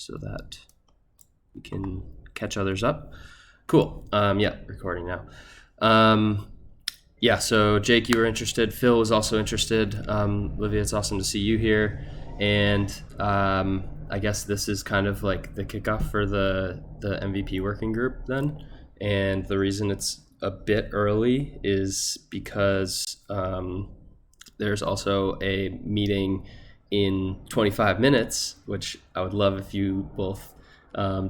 so that we can catch others up. Cool. Yeah, recording now. Yeah, so Jake, you were interested. Phil was also interested. Olivia, it's awesome to see you here. And I guess this is kind of like the kickoff for the MVP working group then. And the reason it's a bit early is because there's also a meeting in 25 minutes, which I would love if you both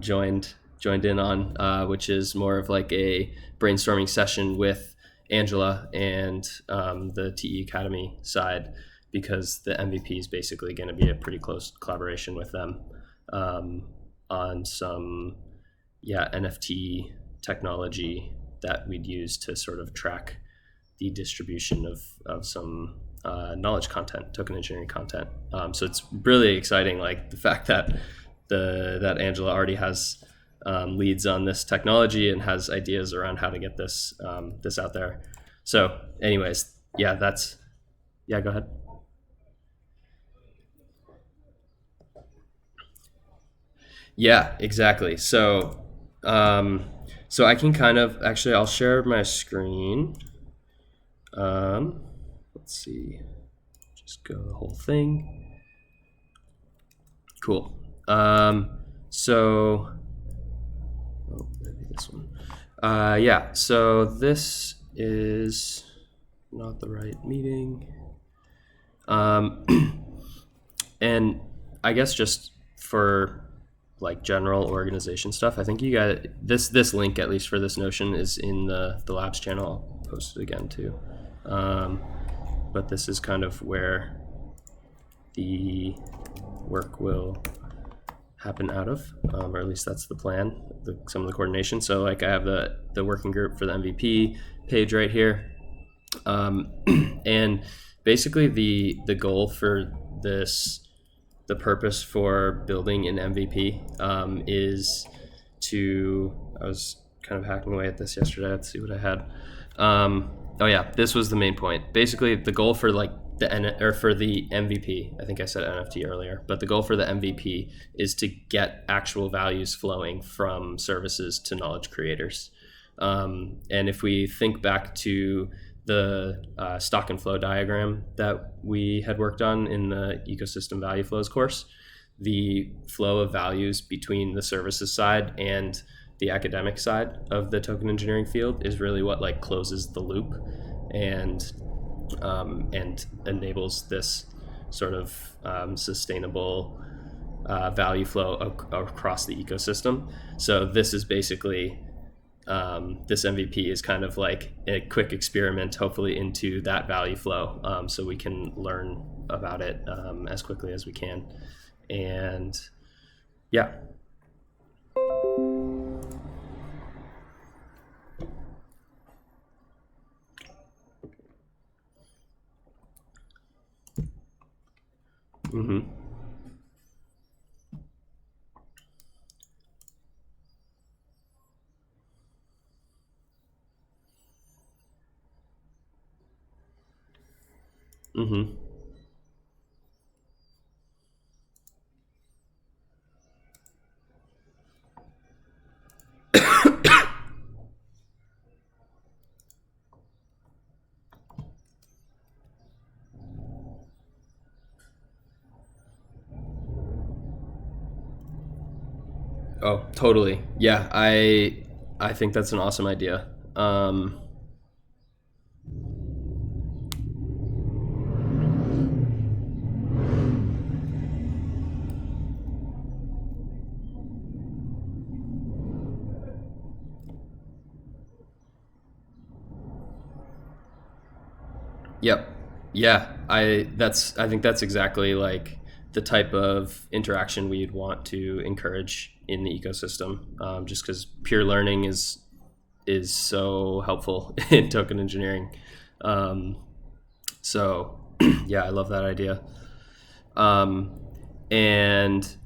joined in on, which is more of like a brainstorming session with Angela and the TE Academy side, because the MVP is basically going to be a pretty close collaboration with them on some NFT technology that we'd use to sort of track the distribution of some knowledge content, token engineering content. So it's really exciting, like the fact that that Angela already has leads on this technology and has ideas around how to get this out there. So anyways, go ahead. Yeah, exactly. So I can kind of, actually, I'll share my screen. Let's see, just go the whole thing. Cool. So, maybe this one. Yeah, so this is not the right meeting. And I guess just for like general organization stuff, I think you got this link, at least for this Notion, is in the labs channel. I'll post it again too. But this is kind of where the work will happen out of, or at least that's the plan, some of the coordination. So like I have the working group for the MVP page right here. And basically the goal for this, the purpose for building an MVP is to, I was kind of hacking away at this yesterday. Let's see what I had. Oh yeah, this was the main point. Basically the goal for like for the MVP, I think I said NFT earlier, but the goal for the MVP is to get actual values flowing from services to knowledge creators. And if we think back to the stock and flow diagram that we had worked on in the ecosystem value flows course, the flow of values between the services side and the academic side of the token engineering field is really what like closes the loop and enables this sort of sustainable value flow across the ecosystem. So this is basically this MVP is kind of like a quick experiment, hopefully, into that value flow, so we can learn about it as quickly as we can. And yeah. Mm-hmm. Mm-hmm. Oh, totally. Yeah, I think that's an awesome idea. Yep. Yeah, I think that's exactly like the type of interaction we'd want to encourage in the ecosystem, just because peer learning is so helpful in token engineering. So yeah, I love that idea. And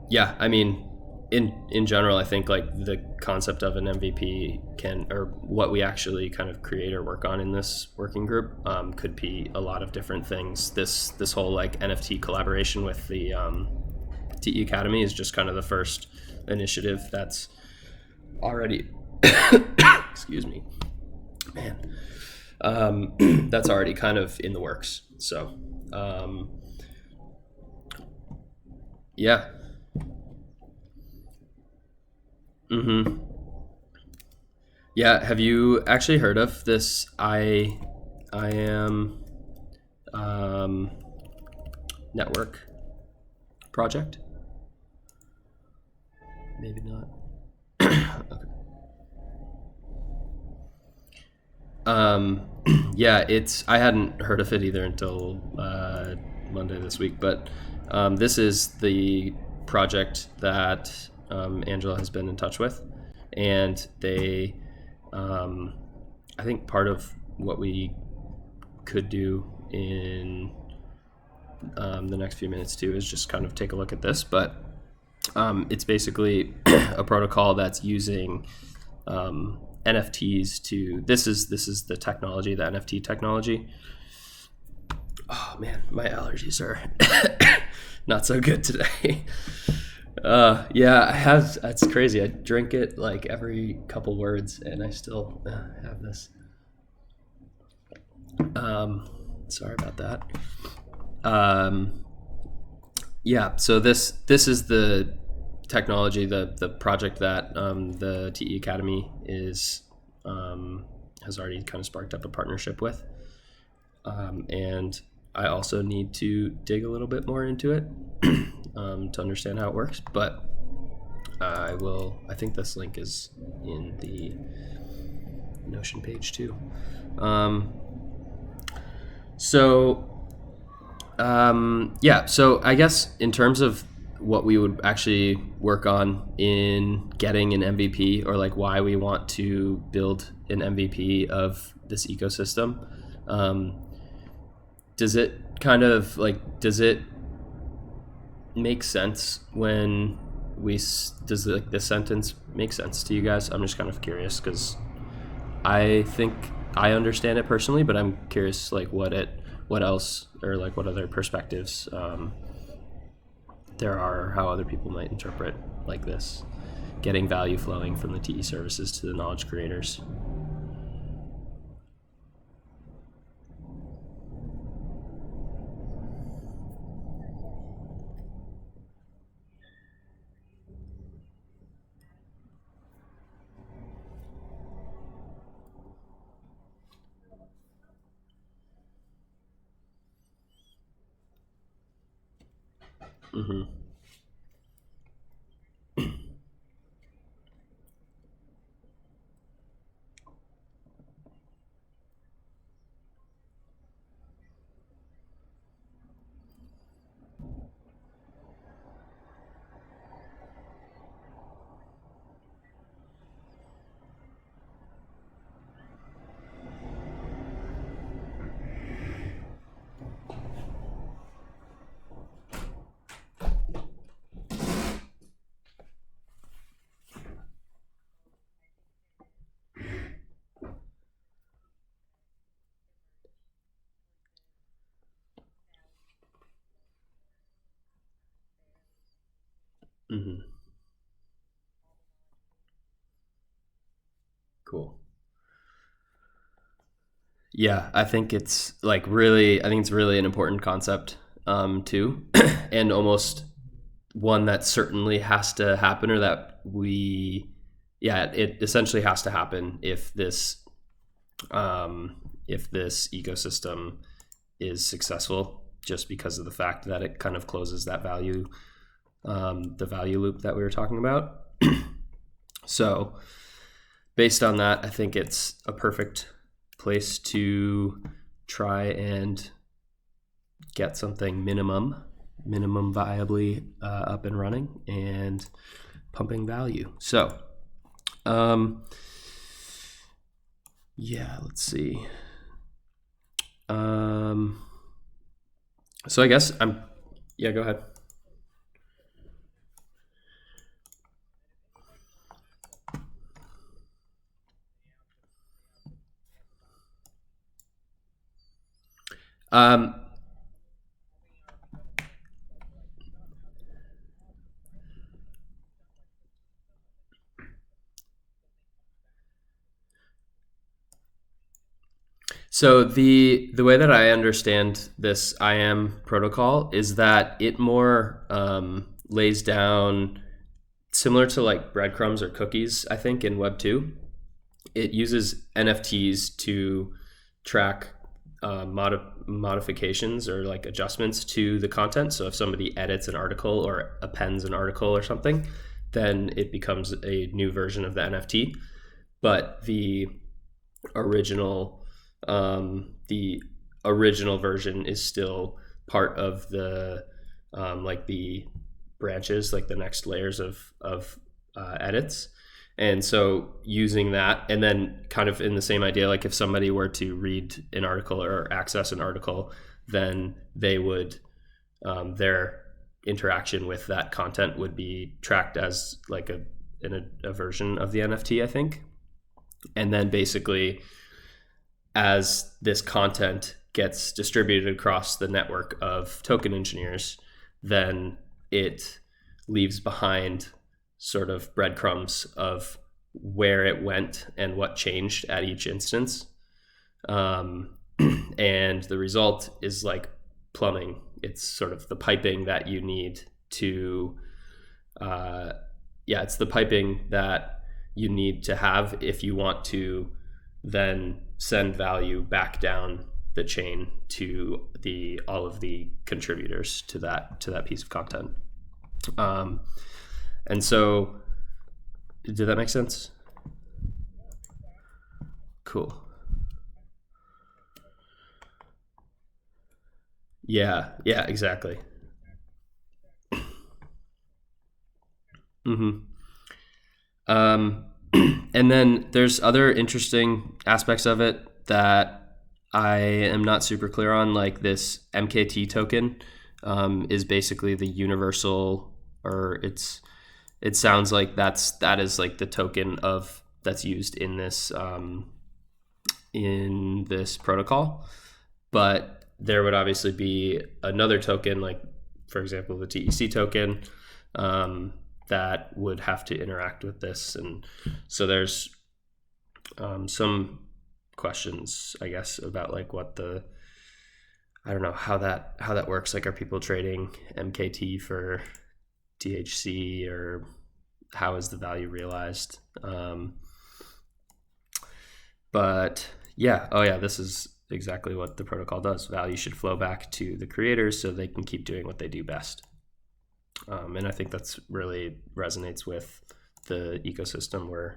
yeah, I mean, in general, I think like the concept of an MVP or what we actually kind of create or work on in this working group could be a lot of different things. This whole like NFT collaboration with the TE Academy is just kind of the first initiative that's already, excuse me, man, that's already kind of in the works. So, yeah. Mm-hmm. Yeah. Have you actually heard of this? I am um, network project? Maybe not. Okay. Um, yeah, I hadn't heard of it either until Monday this week, but this is the project that Angela has been in touch with, and um, I think part of what we could do in the next few minutes too is just kind of take a look at this, but it's basically a protocol that's using NFTs to. This is the technology, the NFT technology. Oh man, my allergies are not so good today. Yeah, I have. That's crazy. I drink it like every couple words, and I still have this. Sorry about that. Yeah, so this is the technology, the project that the TE Academy has already kind of sparked up a partnership with, and I also need to dig a little bit more into it to understand how it works. But I will. I think this link is in the Notion page too. Yeah, so I guess in terms of what we would actually work on in getting an MVP, or like why we want to build an MVP of this ecosystem, does it make sense when does the sentence make sense to you guys? I'm just kind of curious because I think I understand it personally, but I'm curious like what else, or like what other perspectives there are, or how other people might interpret like this, getting value flowing from the TE services to the knowledge creators. Mm-hmm. Mm-hmm. Cool. Yeah, I think it's really an important concept too, and almost one that certainly has to happen, or that it essentially has to happen if this ecosystem is successful, just because of the fact that it kind of closes that the value loop that we were talking about. So based on that, I think it's a perfect place to try and get something minimum viably up and running and pumping value. So yeah, let's see. So I guess yeah, go ahead. Um, So the way that I understand this IAM protocol is that it more lays down similar to like breadcrumbs or cookies. I think in Web 2, it uses NFTs to track modifications or like adjustments to the content. So if somebody edits an article or appends an article or something, then it becomes a new version of the NFT. But original the original version is still part of the like the branches, like the next layers of edits. And so using that, and then kind of in the same idea, like if somebody were to read an article or access an article, then they would their interaction with that content would be tracked as like a version of the NFT, I think. And then basically, as this content gets distributed across the network of token engineers, then it leaves behind sort of breadcrumbs of where it went and what changed at each instance. And the result is like plumbing. It's sort of the piping that you need to, it's the piping that you need to have if you want to then send value back down the chain to all of the contributors to that piece of content. And so, did that make sense? Cool. Yeah, exactly. Mm-hmm. And then there's other interesting aspects of it that I am not super clear on, like this MKT token is basically the universal, or it sounds like that is like the token of that's used in this protocol. But there would obviously be another token, like for example the TEC token, that would have to interact with this. And so there's some questions, I guess, about like I don't know how that works. Like, are people trading MKT for THC, or how is the value realized? But yeah, this is exactly what the protocol does. Value should flow back to the creators so they can keep doing what they do best. And I think that's really resonates with the ecosystem we're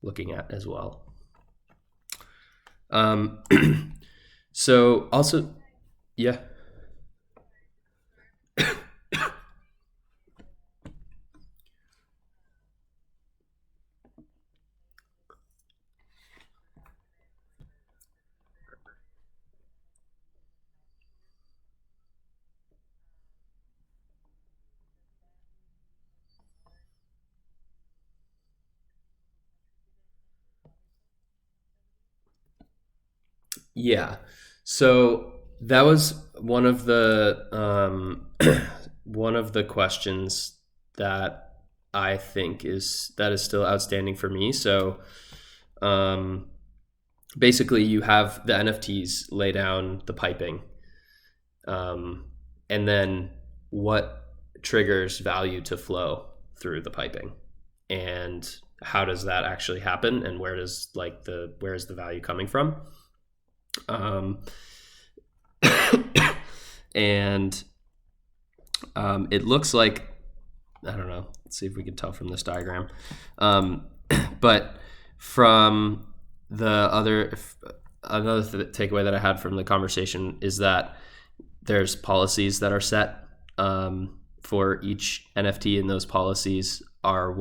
looking at as well. So also, yeah. Yeah. So that was one of the one of the questions that I think is still outstanding for me. So basically, you have the NFTs lay down the piping, and then what triggers value to flow through the piping, and how does that actually happen, and where is the value coming from? And it looks like, I don't know, let's see if we can tell from this diagram, but from another takeaway that I had from the conversation is that there's policies that are set for each NFT, and those policies are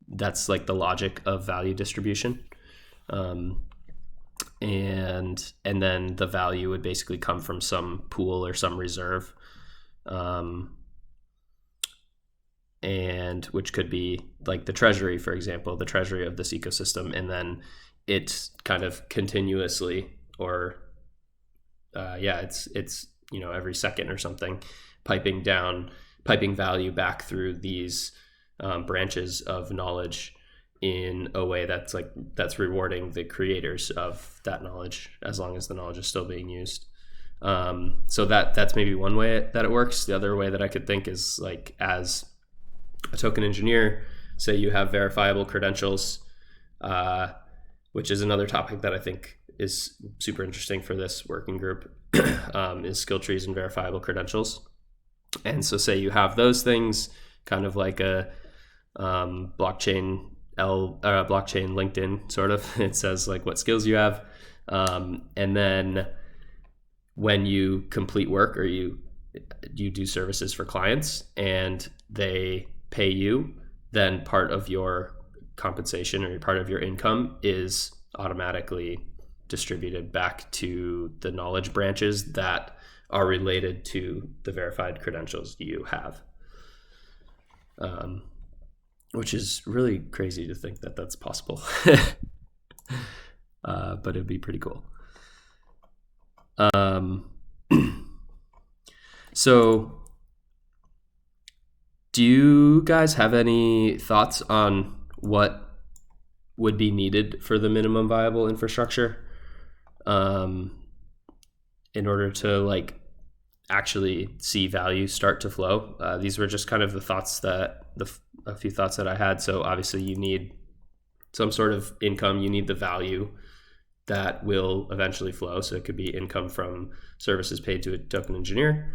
that's like the logic of value distribution. And then the value would basically come from some pool or some reserve, and which could be like the treasury, for example, the treasury of this ecosystem, and then it's kind of continuously, or it's every second or something, piping value back through these branches of knowledge in a way that's rewarding the creators of that knowledge, as long as the knowledge is still being used. So that's maybe one way that it works. The other way that I could think is like, as a token engineer, say you have verifiable credentials, which is another topic that I think is super interesting for this working group, is skill trees and verifiable credentials. And so say you have those things, kind of like a blockchain LinkedIn sort of. It says like what skills you have, and then when you complete work or you do services for clients and they pay you, then part of your compensation or part of your income is automatically distributed back to the knowledge branches that are related to the verified credentials you have. Which is really crazy to think that that's possible. But it'd be pretty cool. So do you guys have any thoughts on what would be needed for the minimum viable infrastructure, in order to like actually see value start to flow? These were just kind of the thoughts that a few thoughts that I had. So obviously you need some sort of income, you need the value that will eventually flow. So it could be income from services paid to a token engineer.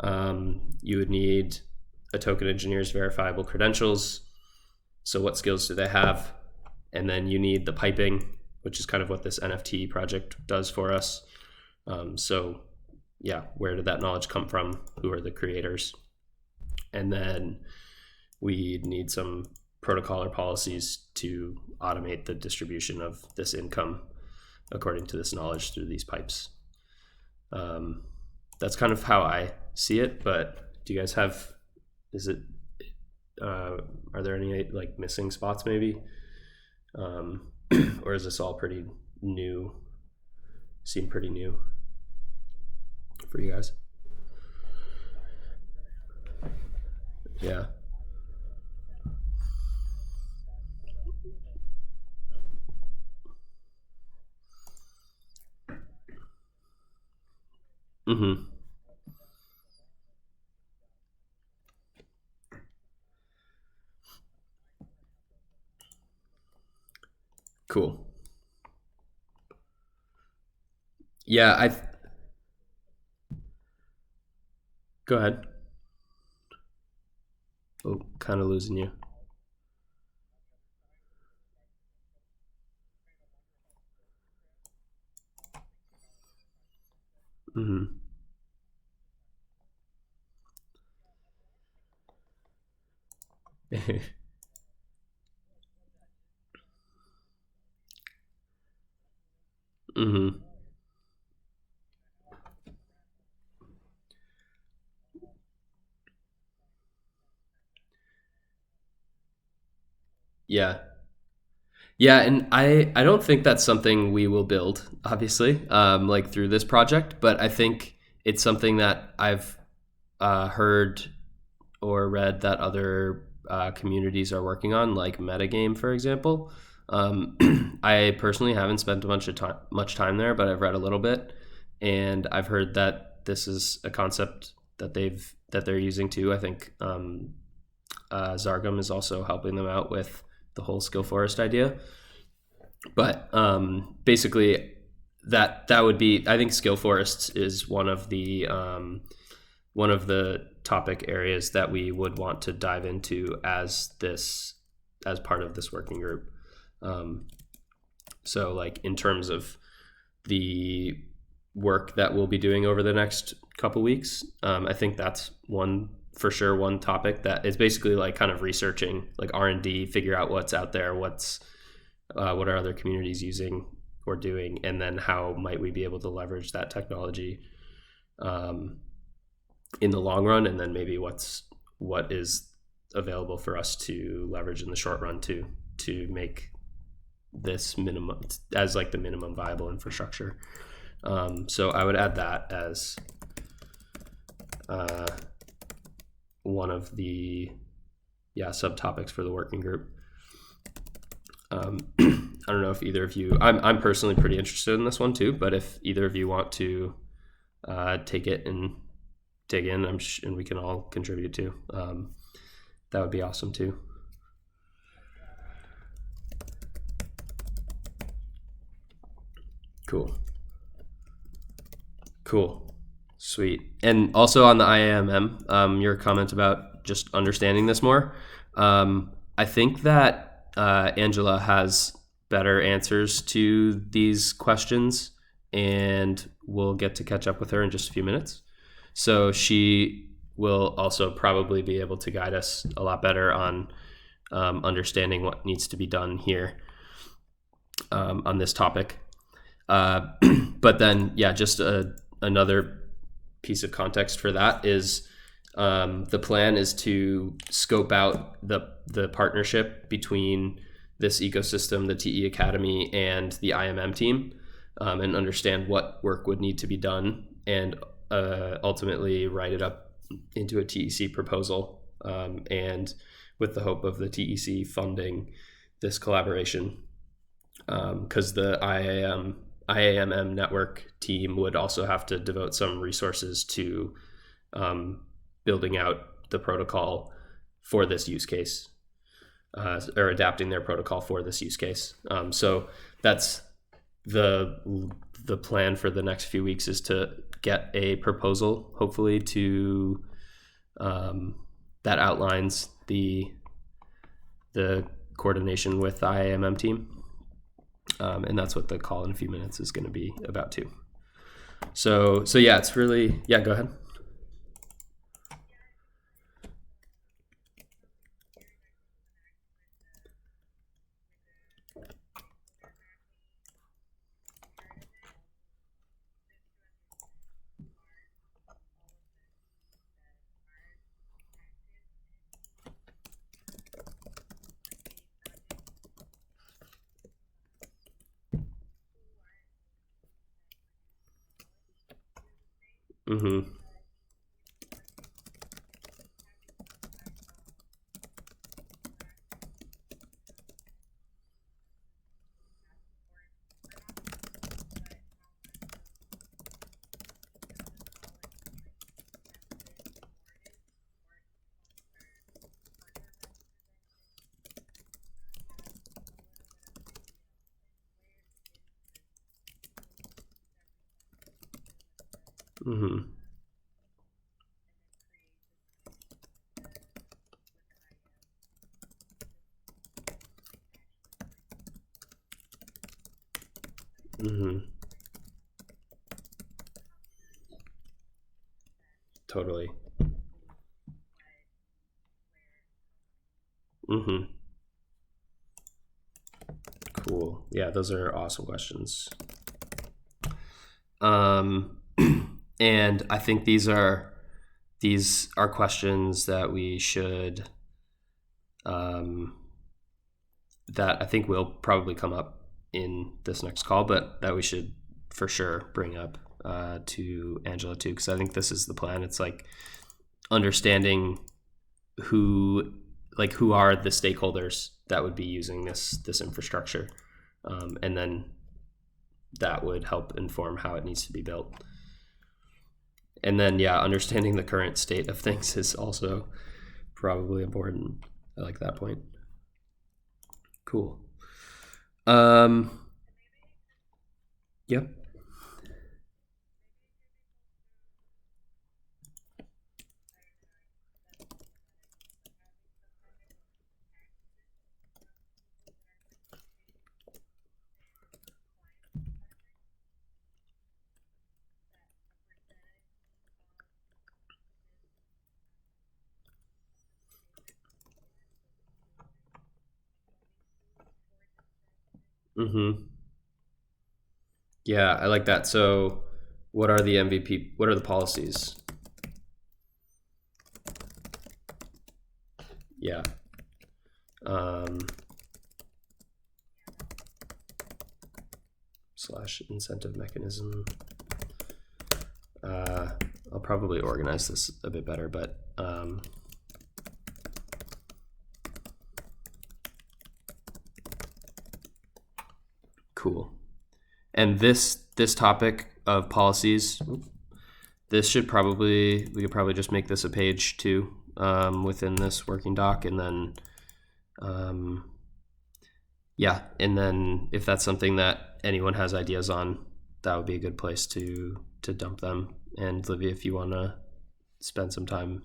You would need a token engineer's verifiable credentials. So what skills do they have? And then you need the piping, which is kind of what this NFT project does for us. So yeah, where did that knowledge come from? Who are the creators? And then we need some protocol or policies to automate the distribution of this income according to this knowledge through these pipes. That's kind of how I see it, but do you guys have, are there any like missing spots maybe? Or is this all pretty new, seem pretty new for you guys? Yeah. Mm-hmm. Cool. Yeah, go ahead. Oh, kind of losing you. Mm-hmm. Mm-hmm. Yeah. Yeah, and I don't think that's something we will build, obviously, like through this project, but I think it's something that I've heard or read that other communities are working on, like Metagame, for example. I personally haven't spent much time there, but I've read a little bit, and I've heard that this is a concept that they're using too. I think Zargum is also helping them out with the whole skill forest idea. But basically, that would be, I think skill forests is one of the topic areas that we would want to dive into as part of this working group. So like in terms of the work that we'll be doing over the next couple weeks, I think that's one topic that is basically like kind of researching, like R&D, figure out what's out there, what are other communities using or doing, and then how might we be able to leverage that technology in the long run, and then maybe what is available for us to leverage in the short run to make this minimum as like the minimum viable infrastructure. So I would add that as one of the subtopics for the working group. I don't know if either of you, I'm personally pretty interested in this one too, but if either of you want to take it and dig in, and we can all contribute too, that would be awesome too. Cool. Sweet. And also on the IAMM, your comment about just understanding this more, I think that Angela has better answers to these questions, and we'll get to catch up with her in just a few minutes. So she will also probably be able to guide us a lot better on understanding what needs to be done here on this topic. But then, yeah, just another piece of context for that is the plan is to scope out the partnership between this ecosystem, the TE Academy, and the IMM team, and understand what work would need to be done, and ultimately write it up into a TEC proposal, and with the hope of the TEC funding this collaboration, because the IAMM network team would also have to devote some resources to building out the protocol for this use case, or adapting their protocol for this use case. So that's the plan for the next few weeks, is to get a proposal, hopefully, to that outlines the coordination with the IAMM team. And that's what the call in a few minutes is going to be about too. So yeah, it's really, yeah, go ahead. Mm-hmm. Mm-hmm. Mm-hmm. Totally. Mm-hmm. Cool. Yeah, those are awesome questions. And I think these are questions that we should, that I think will probably come up in this next call, but that we should for sure bring up to Angela too, because I think this is the plan. It's like understanding who are the stakeholders that would be using this infrastructure, and then that would help inform how it needs to be built. And then, yeah, understanding the current state of things is also probably important. I like that point. Cool. Yep. Mm-hmm. Yeah, I like that. So what are the MVP? What are the policies? Yeah. Slash incentive mechanism. I'll probably organize this a bit better, but Cool. And this topic of policies, this should probably, we could probably just make this a page too, within this working doc, and then yeah, and then if that's something that anyone has ideas on, that would be a good place to dump them. And Livia, if you want to spend some time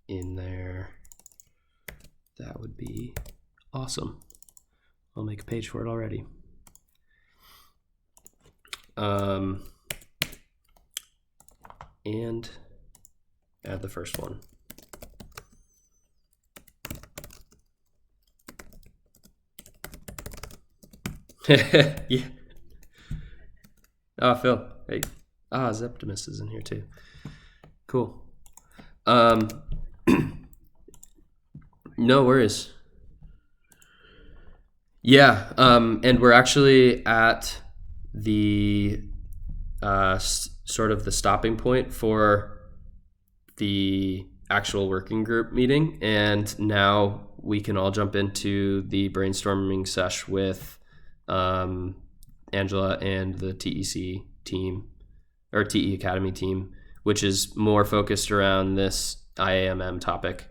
in there, that would be awesome. I'll make a page for it already. And add the first one. Yeah. Oh, Phil. Hey. Zeptimus is in here too. Cool. No worries. Yeah. And we're actually at the sort of the stopping point for the actual working group meeting, and now we can all jump into the brainstorming sesh with Angela and the TEC team, or TE Academy team, which is more focused around this IAMM topic.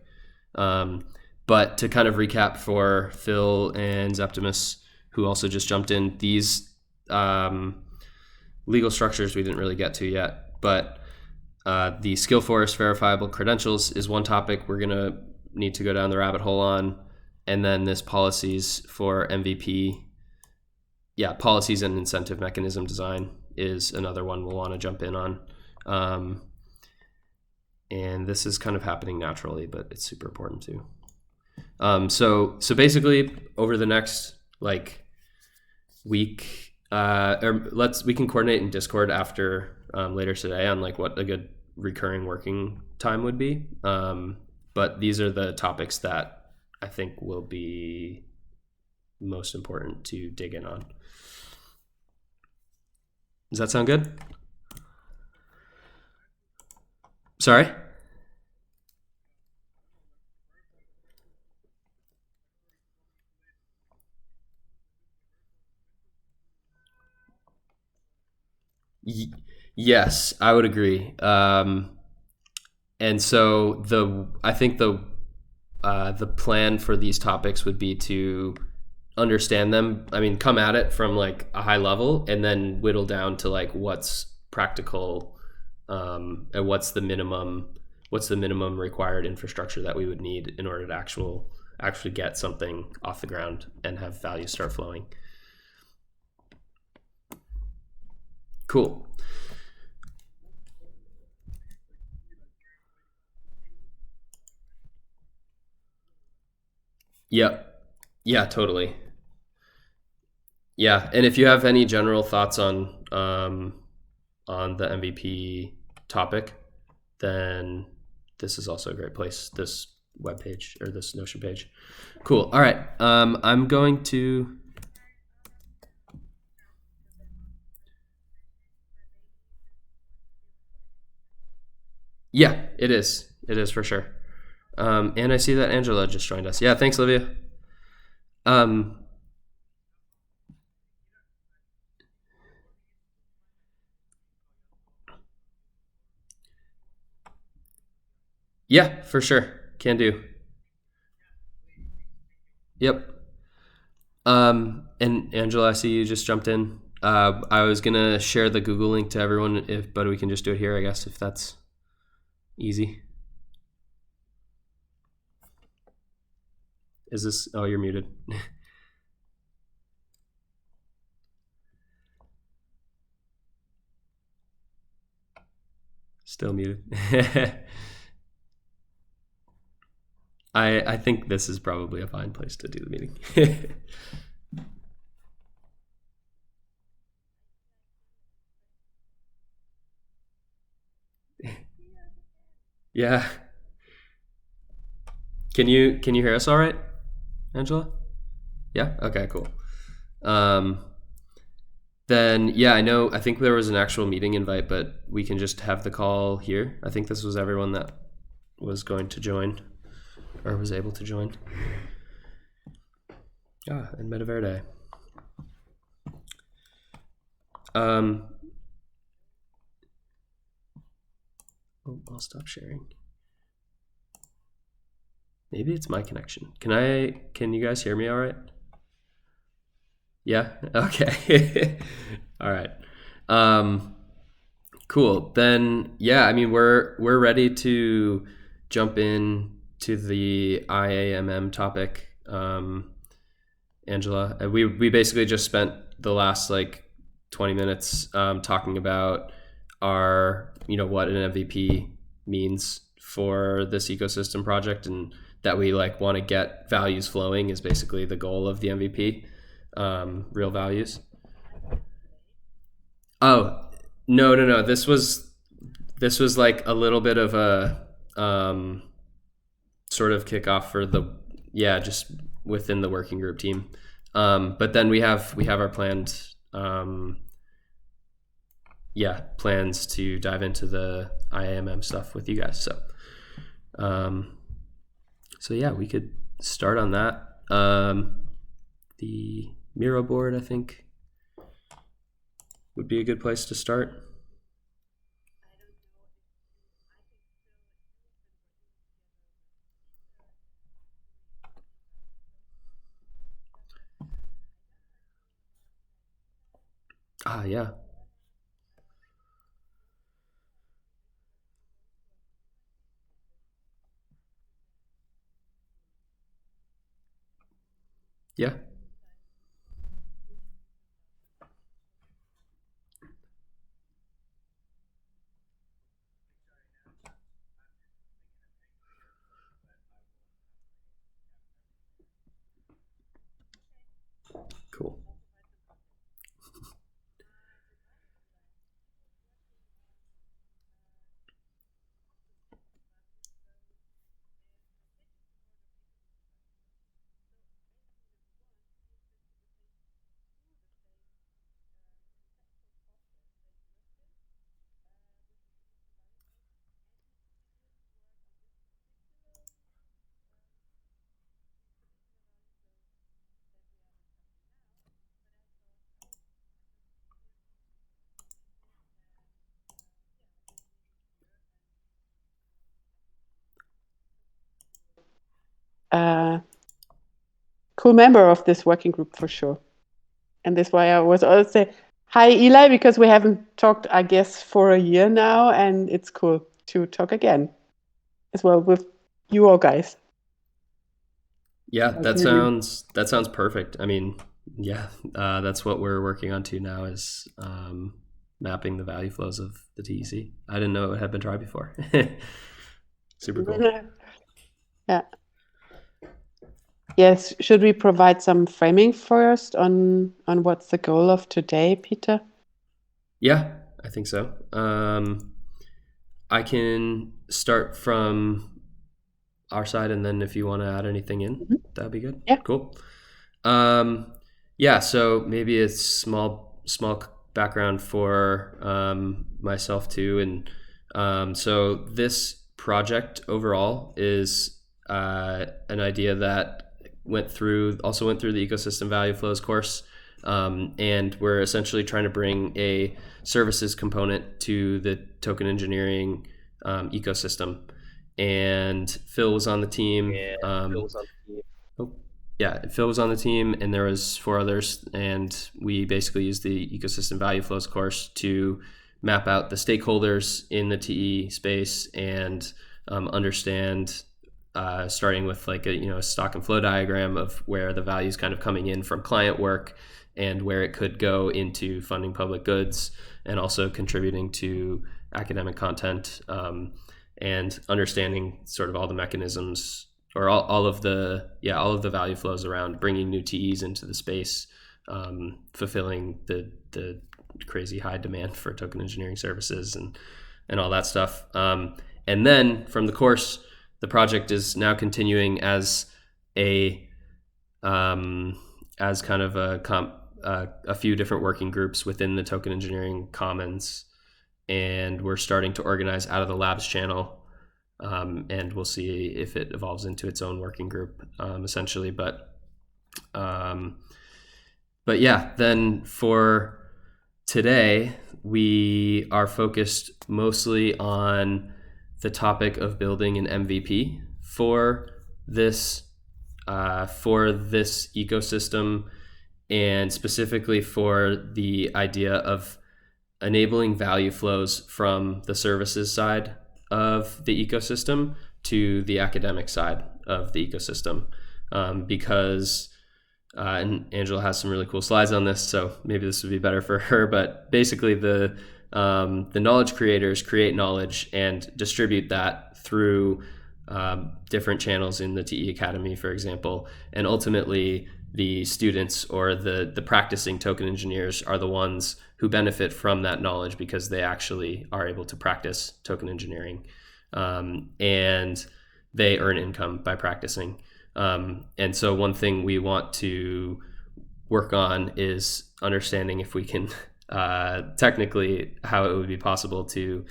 But to kind of recap for Phil and Zeptimus, who also just jumped in, these legal structures we didn't really get to yet, but the skill force verifiable credentials is one topic we're going to need to go down the rabbit hole on. And then this policies for MVP, policies and incentive mechanism design is another one we'll want to jump in on. And this is kind of happening naturally, but it's super important too. So basically over the next week, we can coordinate in Discord after later today on what a good recurring working time would be. But these are the topics that I think will be most important to dig in on. Does that sound good? Sorry? Yes, I would agree. And so I think the plan for these topics would be to understand them. I mean, come at it from a high level, and then whittle down to what's practical, and what's the minimum required infrastructure that we would need in order to actually get something off the ground and have value start flowing. Cool. Yep. Yeah, totally. Yeah, and if you have any general thoughts on the MVP topic, then this is also a great place, this web page or this Notion page. Cool. All right. I'm going to... Yeah, it is. It is for sure. And I see that Angela just joined us. Yeah, thanks, Livia. Yeah, for sure. Can do. Yep. And Angela, I see you just jumped in. I was gonna share the Google link to everyone, but we can just do it here, I guess, if that's easy. Is this? Oh, you're muted. Still muted. I think this is probably a fine place to do the meeting. Yeah. Can you hear us all right, Angela? Yeah? Okay, cool. Then yeah, I think there was an actual meeting invite, but we can just have the call here. I think this was everyone that was going to join or was able to join. And Metaverde. Oh, I'll stop sharing. Maybe it's my connection. Can you guys hear me all right? Yeah? Okay. All right. Cool. Then yeah, I mean we're ready to jump in to the IAMM topic. Angela, we basically just spent the last like 20 minutes talking about our what an MVP means for this ecosystem project, and that we like want to get values flowing is basically the goal of the MVP, real values. Oh, no. This was like a little bit of a sort of kickoff for the just within the working group team. But then we have our planned plans to dive into the IAMM stuff with you guys. So yeah, we could start on that. The Miro board, I think, would be a good place to start. Yeah. Yeah. Cool. Cool member of this working group for sure. And that's why I was also say hi, Eli, because we haven't talked, I guess, for a year now, and it's cool to talk again as well with you all guys. Yeah, that sounds perfect. I mean, yeah, that's what we're working on too now is mapping the value flows of the TEC. I didn't know it had been tried before. Super cool. Yeah. Yes. Should we provide some framing first on what's the goal of today, Peter? Yeah, I think so. I can start from our side, and then if you want to add anything in, that'd be good. Yeah. Cool. So maybe a small background for myself too, and so this project overall is an idea that went through the ecosystem value flows course, and we're essentially trying to bring a services component to the token engineering ecosystem. And Phil was on the team. Phil was on the team, and there was 4 others, and we basically used the ecosystem value flows course to map out the stakeholders in the TE space and understand, starting with like a stock and flow diagram of where the value is kind of coming in from client work and where it could go into funding public goods and also contributing to academic content, and understanding sort of all the mechanisms or all of the value flows around bringing new TEs into the space, fulfilling the crazy high demand for token engineering services and all that stuff. And then from the course, the project is now continuing as kind of a few different working groups within the token engineering commons, and we're starting to organize out of the labs channel. And we'll see if it evolves into its own working group, essentially. But yeah, then for today we are focused mostly on the topic of building an MVP for this ecosystem, and specifically for the idea of enabling value flows from the services side of the ecosystem to the academic side of the ecosystem. Because and Angela has some really cool slides on this, so maybe this would be better for her. But basically, the knowledge creators create knowledge and distribute that through different channels in the TE Academy, for example. And ultimately, the students or the practicing token engineers are the ones who benefit from that knowledge because they actually are able to practice token engineering, and they earn income by practicing. And so one thing we want to work on is understanding if we can technically how it would be possible to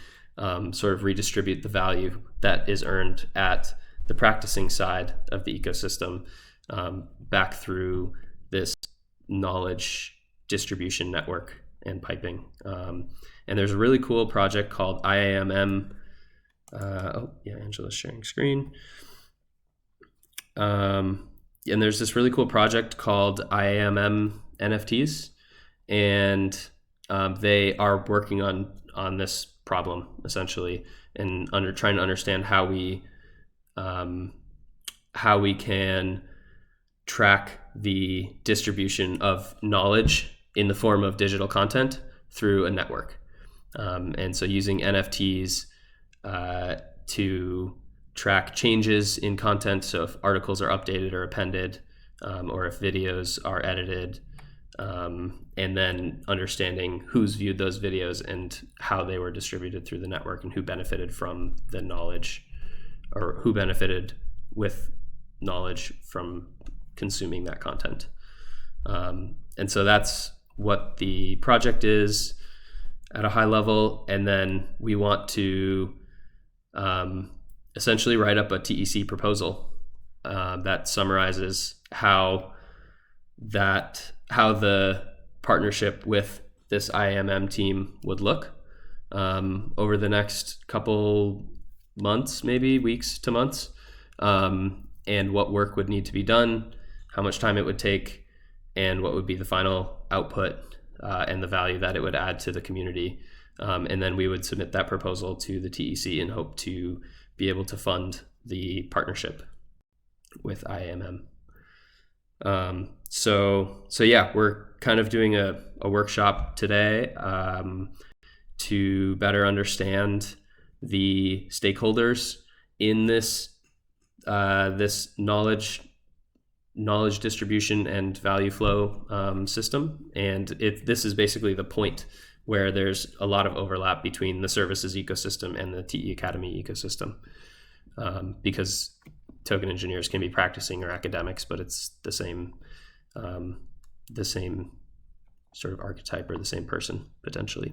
sort of redistribute the value that is earned at the practicing side of the ecosystem back through this knowledge distribution network and piping. And there's a really cool project called IAMM. Angela's sharing screen. And there's this really cool project called IAMM NFTs, and they are working on this problem essentially, and trying to understand how we can track the distribution of knowledge in the form of digital content through a network. And so using NFTs to track changes in content, so if articles are updated or appended, or if videos are edited, and then understanding who's viewed those videos and how they were distributed through the network and who benefited from the knowledge, or who benefited with knowledge from consuming that content. And so that's what the project is at a high level. And then we want to essentially write up a TEC proposal that summarizes how the partnership with this IAMM team would look over the next couple months, maybe weeks to months, and what work would need to be done, how much time it would take, and what would be the final output and the value that it would add to the community. And then we would submit that proposal to the TEC and hope to be able to fund the partnership with IAMM. So yeah, we're kind of doing a workshop today to better understand the stakeholders in this knowledge distribution and value flow system. And this is basically the point where there's a lot of overlap between the services ecosystem and the TE Academy ecosystem, because token engineers can be practicing or academics, but it's the same sort of archetype or the same person potentially.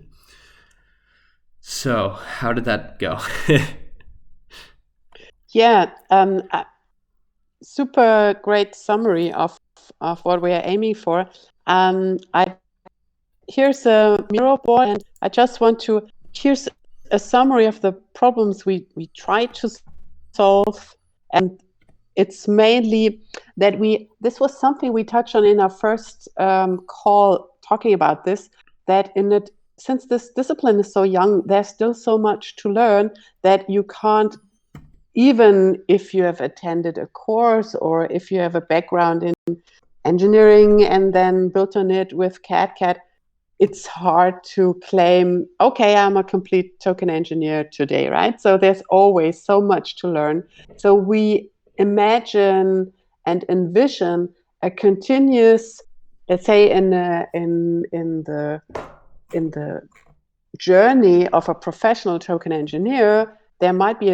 So how did that go? Yeah, super great summary of what we are aiming for. Here's a Miro board, and I just want to, here's a summary of the problems we try to solve. And it's mainly that this was something we touched on in our first call talking about this, that since this discipline is so young, there's still so much to learn that you can't, even if you have attended a course or if you have a background in engineering and then built on it with CAD, it's hard to claim, okay, I'm a complete token engineer today, right? So there's always so much to learn. So we imagine and envision a continuous, let's say, in the journey of a professional token engineer, there might be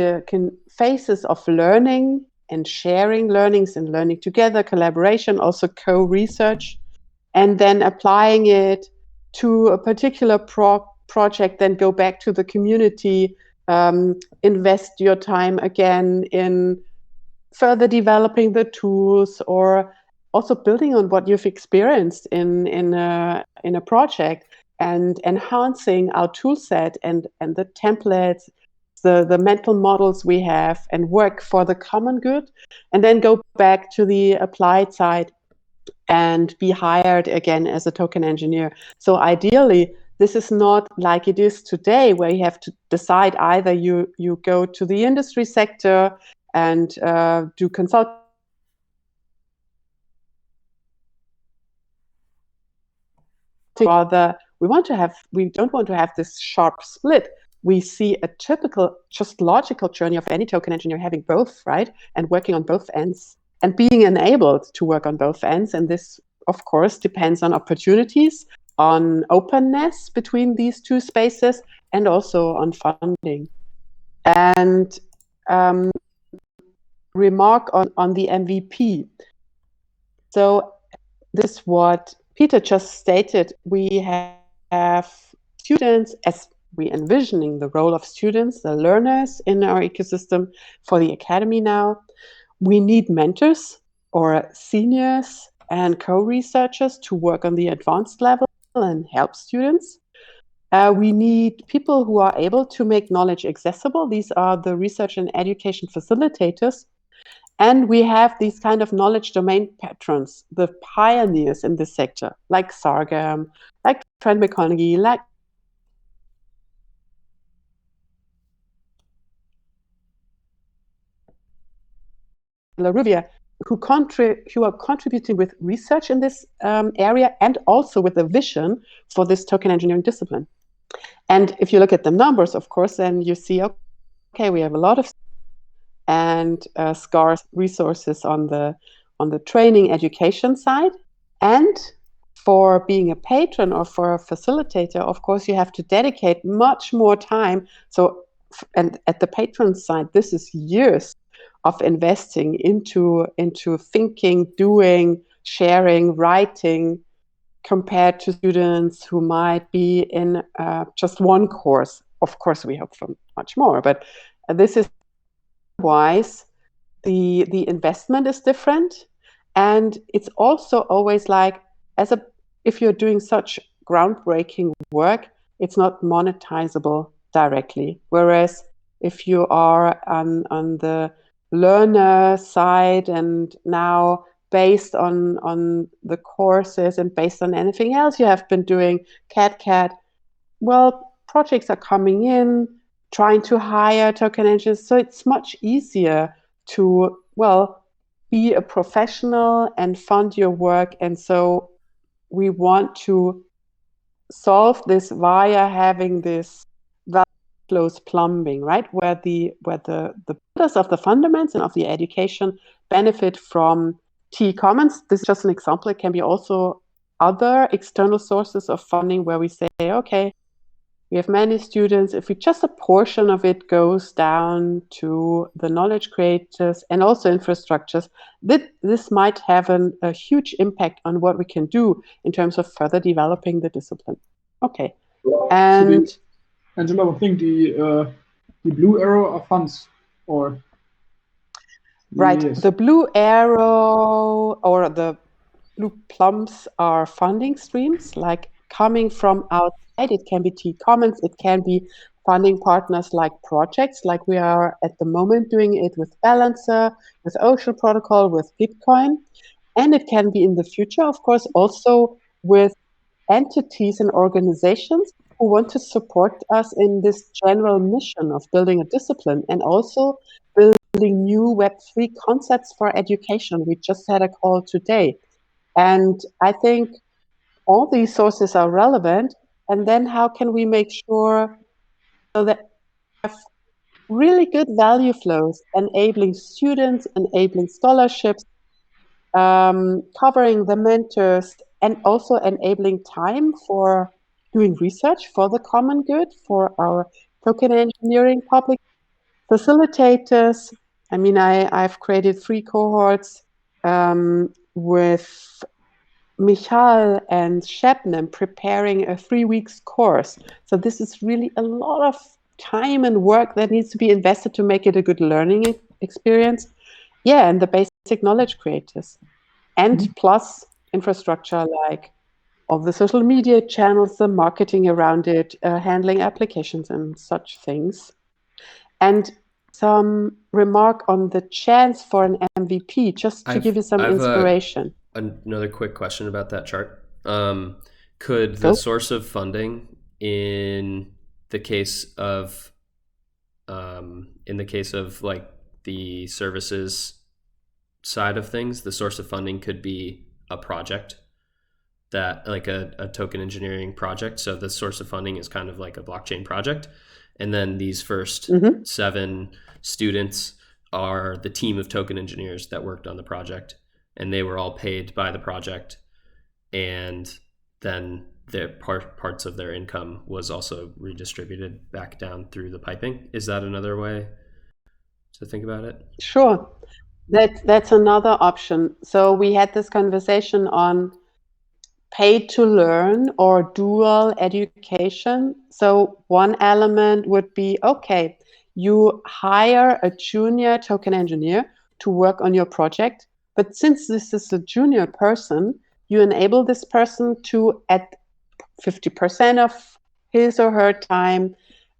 phases of learning and sharing learnings and learning together, collaboration, also co-research, and then applying it to a particular project, then go back to the community, invest your time again in further developing the tools, or also building on what you've experienced in a project. and enhancing our tool set and the templates, the mental models we have, and work for the common good, and then go back to the applied side and be hired again as a token engineer. So ideally, this is not like it is today, where you have to decide either you go to the industry sector and do consulting, rather we don't want to have this sharp split. We see a typical, just logical journey of any token engineer having both, right? And working on both ends and being enabled to work on both ends. And this, of course, depends on opportunities, on openness between these two spaces, and also on funding. And remark on the MVP. So this is what Peter just stated. We have students, as we envisioning the role of students, the learners in our ecosystem for the academy now. We need mentors or seniors and co-researchers to work on the advanced level and help students. We need people who are able to make knowledge accessible. These are the research and education facilitators. And we have these kind of knowledge domain patrons, the pioneers in this sector, like Sargam, like Trent McConaughey, like Laruvia, who are contributing with research in this area and also with a vision for this token engineering discipline. And if you look at the numbers, of course, then you see, okay, we have a lot of and scarce resources on the training education side. And for being a patron or for a facilitator, of course, you have to dedicate much more time. So, and at the patron side, this is years of investing into thinking, doing, sharing, writing, compared to students who might be in just one course. Of course, we hope for much more, but this is wise. The investment is different, and it's also always like, if you're doing such groundbreaking work, it's not monetizable directly. Whereas if you are on the learner side, and now based on the courses and based on anything else you have been doing, CAD, well, projects are coming in, trying to hire token engineers. So it's much easier to, well, be a professional and fund your work. And so we want to solve this via having this value flows plumbing, right? Where the builders of the fundamentals and of the education benefit from TE Commons. This is just an example. It can be also other external sources of funding where we say, okay, we have many students. If just a portion of it goes down to the knowledge creators and also infrastructures, this might have a huge impact on what we can do in terms of further developing the discipline. Okay. And Angela, I think the blue arrow are funds, or right, yes. The blue arrow or the blue plums are funding streams, like coming from outside. It can be TE Commons, it can be funding partners like projects, like we are at the moment doing it with Balancer, with Ocean Protocol, with Bitcoin. And it can be in the future, of course, also with entities and organizations who want to support us in this general mission of building a discipline and also building new Web3 concepts for education. We just had a call today. And I think all these sources are relevant. And then how can we make sure so that we have really good value flows, enabling students, enabling scholarships, covering the mentors, and also enabling time for doing research for the common good, for our token engineering public facilitators. I mean, I've created 3 cohorts with Michal and Shebnem preparing a 3-week course. So this is really a lot of time and work that needs to be invested to make it a good learning experience. And the basic knowledge creators. And plus infrastructure like all the social media channels, the marketing around it, handling applications and such things. And some remark on the chance for an MVP, just to give you some inspiration. Another quick question about that chart. Could Go. the source of funding in the case of like the services side of things, the source of funding could be a project that like a token engineering project. So the source of funding is kind of like a blockchain project. And then these first 7 students are the team of token engineers that worked on the project, and they were all paid by the project. And then their parts of their income was also redistributed back down through the piping. Is that another way to think about it? Sure. That's another option. So we had this conversation on pay to learn or dual education. So one element would be, okay, you hire a junior token engineer to work on your project. But since this is a junior person, you enable this person to, at 50% of his or her time,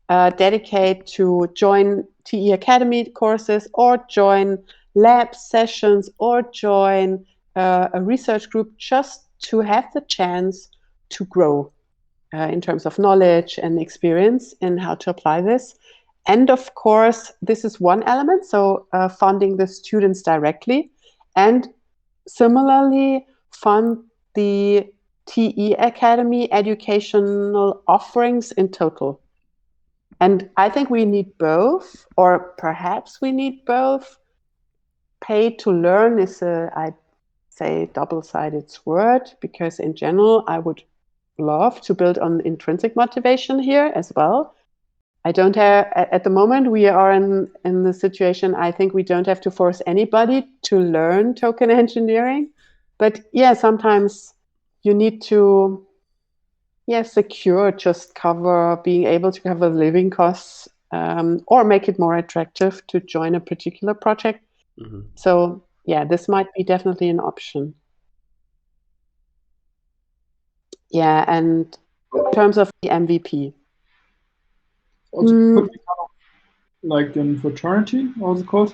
dedicate to join TE Academy courses or join lab sessions or join a research group, just to have the chance to grow in terms of knowledge and experience in how to apply this. And of course, this is one element, so funding the students directly, and similarly fund the TE Academy educational offerings in total. And I think we need both, or perhaps we need both. Pay to learn is I'd say double-sided word, because in general, I would love to build on intrinsic motivation here as well. I don't have, at the moment, we are in the situation, I think we don't have to force anybody to learn token engineering. But yeah, sometimes you need to, secure, just cover, being able to cover living costs, or make it more attractive to join a particular project. Mm-hmm. So yeah, this might be definitely an option. Yeah, and in terms of the MVP. Also, could be kind of like in fraternity, what's it called?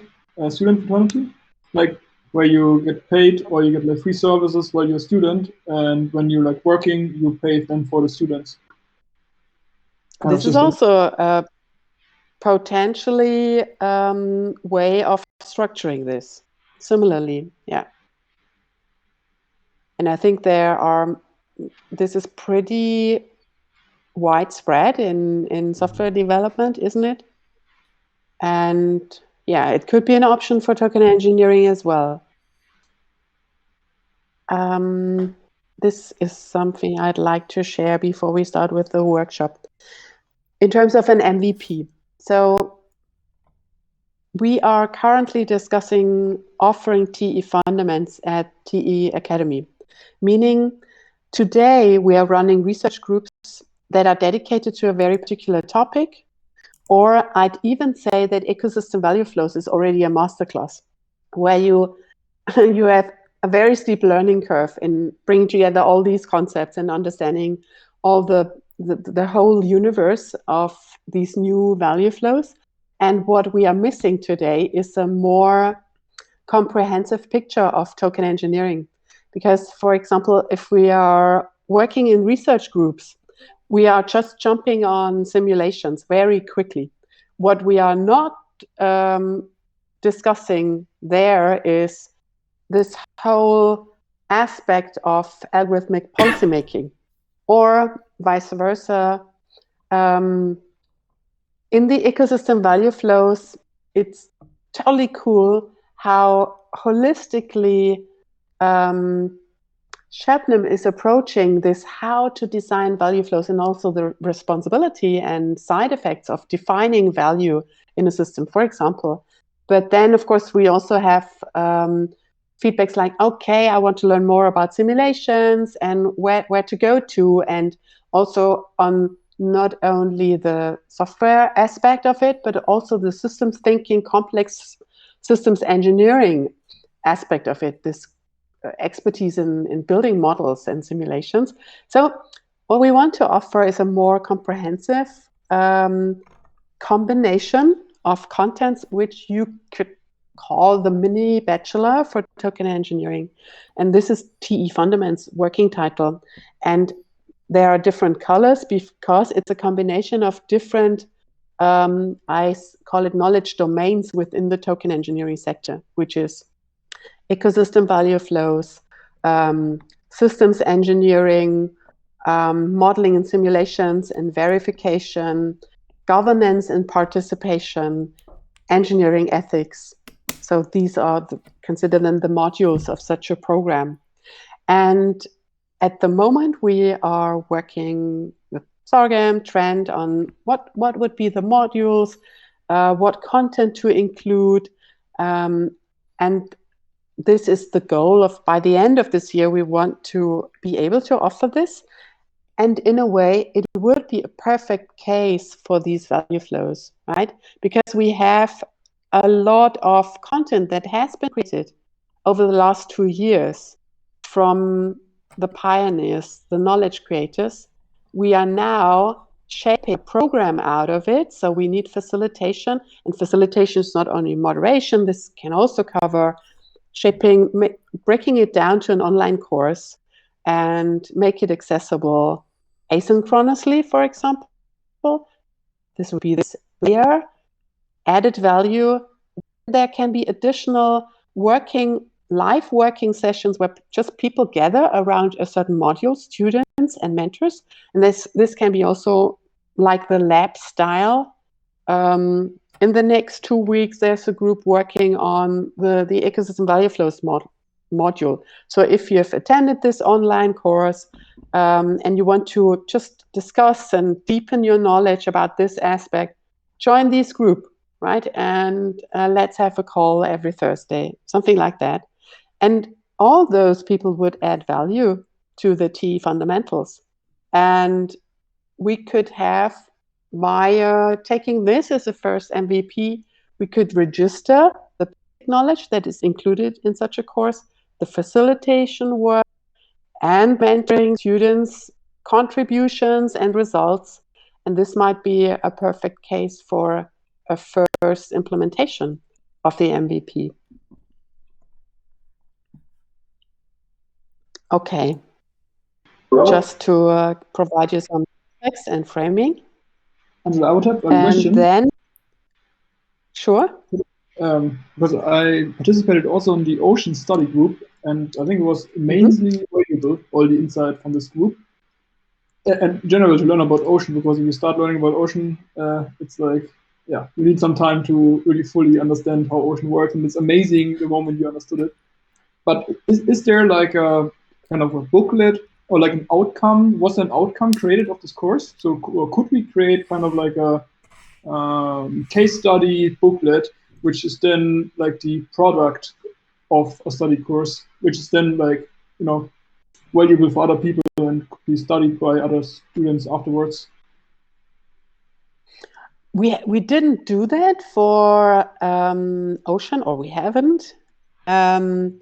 Student fraternity? Like where you get paid or you get like free services while you're a student, and when you're like working, you pay them for the students. This is also a potentially way of structuring this. Similarly, yeah. And I think this is pretty widespread in software development, isn't it? And yeah, it could be an option for token engineering as well. This is something I'd like to share before we start with the workshop. In terms of an MVP, so we are currently discussing offering TE Fundaments at TE Academy, meaning today we are running research groups that are dedicated to a very particular topic, or I'd even say that ecosystem value flows is already a masterclass, where you have a very steep learning curve in bringing together all these concepts and understanding all the whole universe of these new value flows. And what we are missing today is a more comprehensive picture of token engineering. Because, for example, if we are working in research groups, we are just jumping on simulations very quickly. What we are not discussing there is this whole aspect of algorithmic policymaking, or vice versa. In the ecosystem value flows, it's totally cool how holistically Shabnam is approaching this, how to design value flows, and also the responsibility and side effects of defining value in a system, for example. But then, of course, we also have feedbacks like, okay, I want to learn more about simulations and where to go to, and also on not only the software aspect of it, but also the systems thinking, complex systems engineering aspect of it, this expertise in building models and simulations. So what we want to offer is a more comprehensive combination of contents, which you could call the mini bachelor for token engineering. And this is TE Fundaments working title. And there are different colors because it's a combination of different, I call it knowledge domains within the token engineering sector, which is ecosystem value flows, systems engineering, modeling and simulations and verification, governance and participation, engineering ethics. So these are consider them the modules of such a program. And at the moment, we are working with Sorghum, Trend on what would be the modules, what content to include, and this is the goal of, by the end of this year, we want to be able to offer this. And in a way, it would be a perfect case for these value flows, right? Because we have a lot of content that has been created over the last 2 years from the pioneers, the knowledge creators. We are now shaping a program out of it. So we need facilitation, and facilitation is not only moderation, this can also cover shaping, breaking it down to an online course and make it accessible asynchronously, for example. This would be this layer, added value. There can be additional live working sessions where just people gather around a certain module, students and mentors. And this can be also like the lab style. In the next 2 weeks, there's a group working on the ecosystem value flows module. So if you have attended this online course and you want to just discuss and deepen your knowledge about this aspect, join this group, right? And let's have a call every Thursday, something like that. And all those people would add value to the TE fundamentals. And we could have, by taking this as a first MVP, we could register the knowledge that is included in such a course, the facilitation work, and mentoring students' contributions and results. And this might be a perfect case for a first implementation of the MVP. Okay. Just to provide you some context and framing. And I would have a question. And then, sure. Because I participated also in the ocean study group, and I think it was immensely valuable, all the insight from this group. And in general, to learn about ocean, because if you start learning about ocean, it's like, yeah, you need some time to really fully understand how ocean works, and it's amazing the moment you understood it. But is there like a kind of a booklet or like an outcome? Was there an outcome created of this course? So could we create kind of like a case study booklet, which is then like the product of a study course, which is then like, you know, valuable for other people and could be studied by other students afterwards? We didn't do that for ocean, or we haven't. And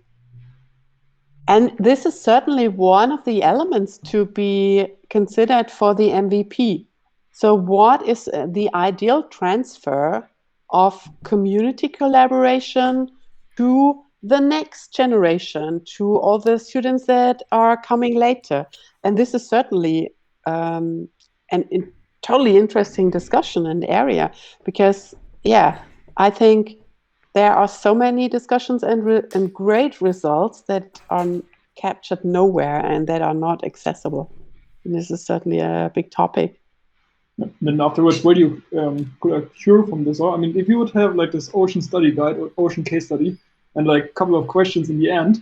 this is certainly one of the elements to be considered for the MVP. So what is the ideal transfer of community collaboration to the next generation, to all the students that are coming later? And this is certainly an totally interesting discussion and area, because, yeah, I think there are so many discussions and great results that are captured nowhere and that are not accessible. And this is certainly a big topic. Then afterwards, what do you cure from this? I mean, if you would have like this ocean study guide or ocean case study and like a couple of questions in the end,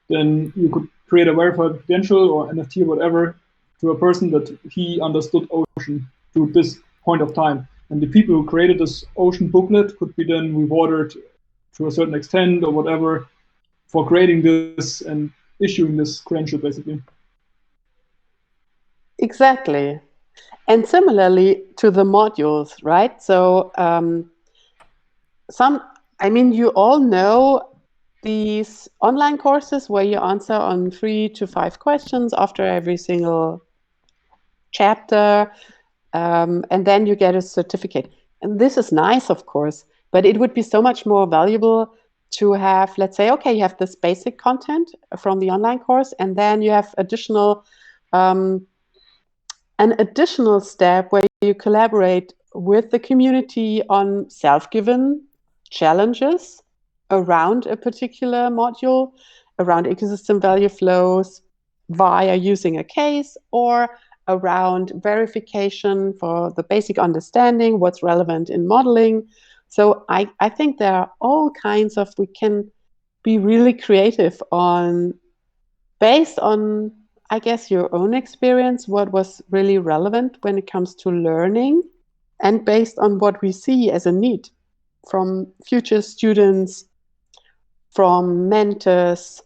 then you could create a verified credential or NFT or whatever to a person that he understood ocean to this point of time. And the people who created this ocean booklet could be then rewarded to a certain extent or whatever for creating this and issuing this credential, basically. Exactly. And similarly to the modules, right? So you all know these online courses where you answer on 3 to 5 questions after every single chapter, and then you get a certificate. And this is nice, of course, but it would be so much more valuable to have, let's say, okay, you have this basic content from the online course, and then you have an additional step where you collaborate with the community on self-given challenges around a particular module, around ecosystem value flows via using a case, or around verification for the basic understanding, what's relevant in modeling. So I think there are all kinds of, we can be really creative based on, I guess, your own experience, what was really relevant when it comes to learning, and based on what we see as a need from future students, from mentors,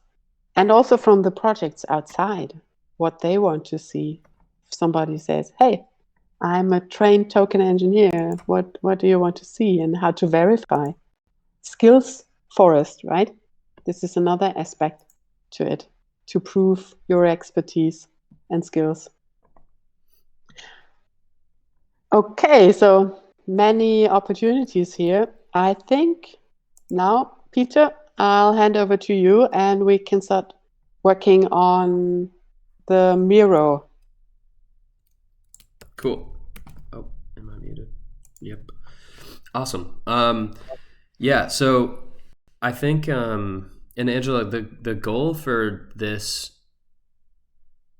and also from the projects outside, what they want to see. If somebody says, hey, I'm a trained token engineer, what do you want to see, and how to verify? Skills forest, right? This is another aspect to it, to prove your expertise and skills. Okay, so many opportunities here. I think now, Peter, I'll hand over to you and we can start working on the Miro. Cool. Oh, am I muted? Yep. Awesome. Yeah, so I think, and Angela, the goal for this,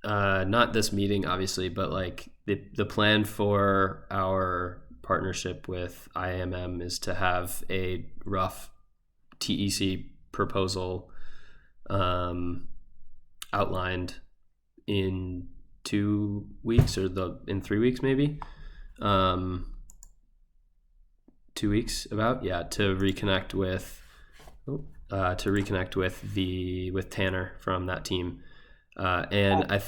not this meeting, obviously, but like the plan for our partnership with IMM is to have a rough TEC proposal outlined in 2 weeks, or in 3 weeks maybe. 2 weeks about, yeah, to reconnect with with Tanner from that team, and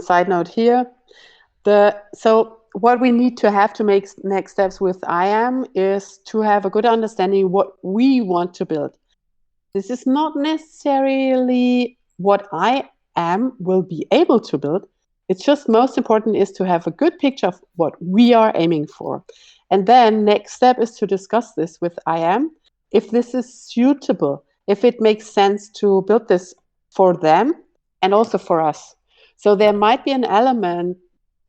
Side note here, so what we need to have to make next steps with IAM is to have a good understanding what we want to build. This is not necessarily what IAM will be able to build. It's just most important is to have a good picture of what we are aiming for. And then next step is to discuss this with IAM, if this is suitable, if it makes sense to build this for them and also for us. So there might be an element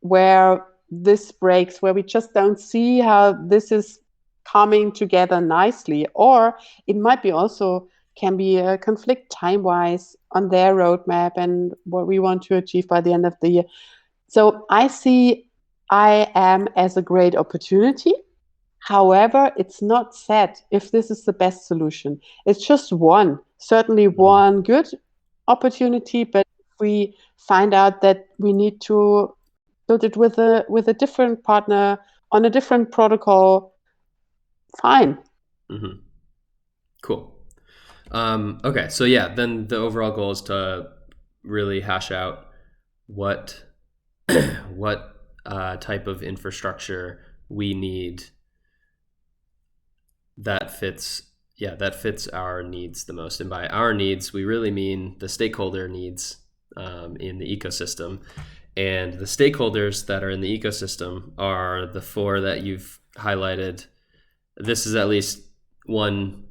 where this breaks, where we just don't see how this is coming together nicely, or it might be also can be a conflict time-wise on their roadmap and what we want to achieve by the end of the year. So I see IAM as a great opportunity. However, it's not set if this is the best solution. It's just certainly one good opportunity, but if we find out that we need to build it with a different partner on a different protocol, fine. Mm-hmm. Cool. Okay, so yeah, then the overall goal is to really hash out what type of infrastructure we need that fits our needs the most. And by our needs, we really mean the stakeholder needs in the ecosystem. And the stakeholders that are in the ecosystem are the 4 that you've highlighted. This is at least one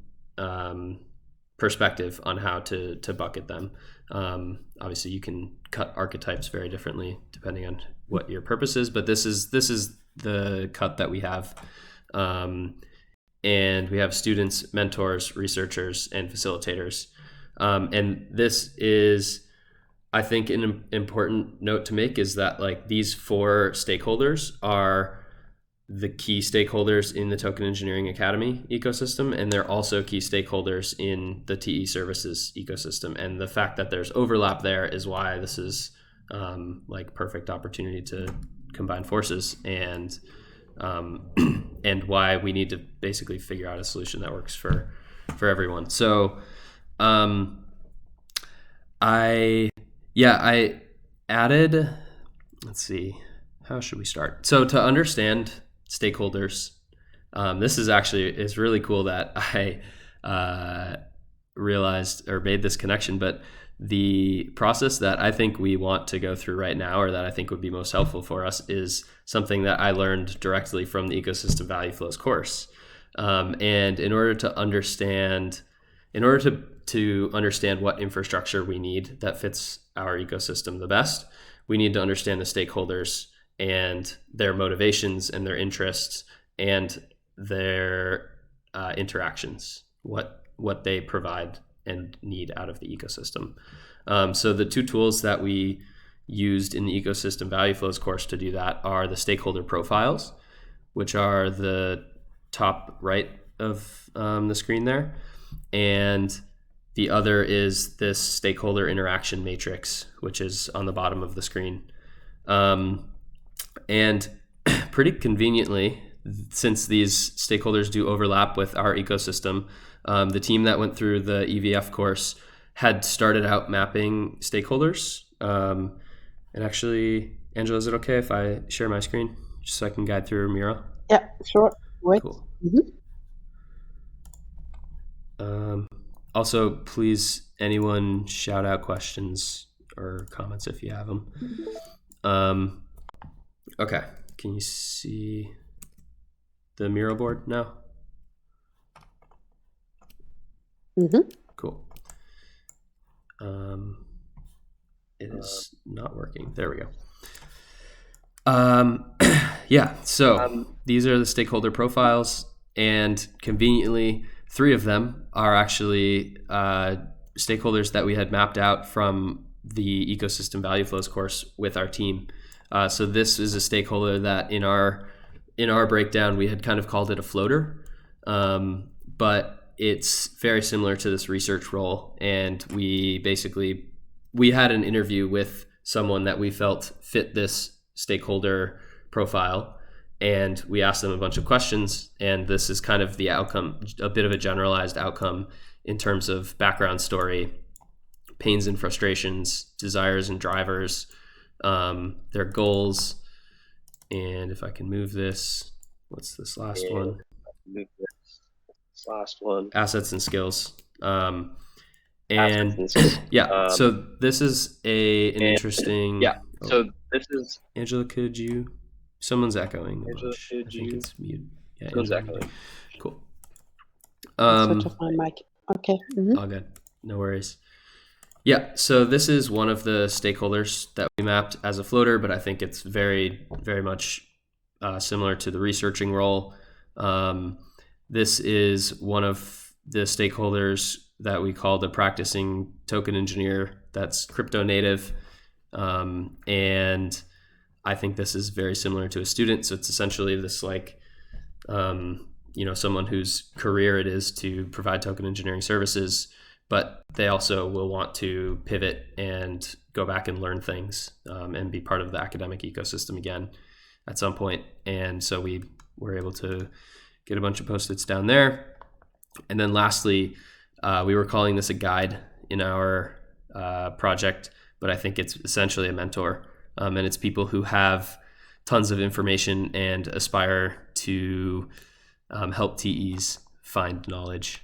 perspective on how to bucket them. Obviously, you can cut archetypes very differently depending on what your purpose is, but this is the cut that we have. And we have students, mentors, researchers, and facilitators. And this is, I think, an important note to make is that like these 4 stakeholders are the key stakeholders in the Token Engineering Academy ecosystem, and they're also key stakeholders in the TE Services ecosystem. And the fact that there's overlap there is why this is like perfect opportunity to combine forces, and why we need to basically figure out a solution that works for everyone. So I added, let's see, how should we start? So to understand stakeholders, This is really cool that I realized or made this connection, but the process that I think we want to go through right now, or that I think would be most helpful for us, is something that I learned directly from the Ecosystem Value Flows course. And in order to understand what infrastructure we need that fits our ecosystem the best, we need to understand the stakeholders and their motivations and their interests and their interactions, what they provide and need out of the ecosystem. So the two tools that we used in the Ecosystem Value Flows course to do that are the stakeholder profiles, which are the top right of the screen there, and the other is this stakeholder interaction matrix, which is on the bottom of the screen. And pretty conveniently, since these stakeholders do overlap with our ecosystem, the team that went through the EVF course had started out mapping stakeholders. And actually, Angela, is it okay if I share my screen just so I can guide through Miro? Yeah, sure. Wait. Cool. Also, please, anyone shout out questions or comments if you have them. Okay, can you see the Miro board now? Cool. It is not working. There we go. Yeah, so these are the stakeholder profiles, and conveniently, 3 of them are actually stakeholders that we had mapped out from the Ecosystem Value Flows course with our team. So this is a stakeholder that in our breakdown, we had kind of called it a floater, but it's very similar to this research role. And we had an interview with someone that we felt fit this stakeholder profile, and we asked them a bunch of questions, and this is kind of the outcome, a bit of a generalized outcome in terms of background story, pains and frustrations, desires and drivers, their goals, and if I can move this, what's this last one? Move this last one. Assets and skills. Assets and skills. Yeah, so this is an interesting... Yeah, so this is... Angela, could you... Someone's echoing. Angela, I think it's mute. Yeah, someone's echoing. Cool. Switch off my mic. Okay. All good. No worries. Yeah, so this is one of the stakeholders that we mapped as a floater, but I think it's very, very much similar to the researching role. This is one of the stakeholders that we call the practicing token engineer that's crypto native. And I think this is very similar to a student. So it's essentially this someone whose career it is to provide token engineering services, but they also will want to pivot and go back and learn things and be part of the academic ecosystem again at some point. And so we were able to get a bunch of Post-its down there. And then lastly, we were calling this a guide in our project, but I think it's essentially a mentor. And it's people who have tons of information and aspire to help TEs find knowledge.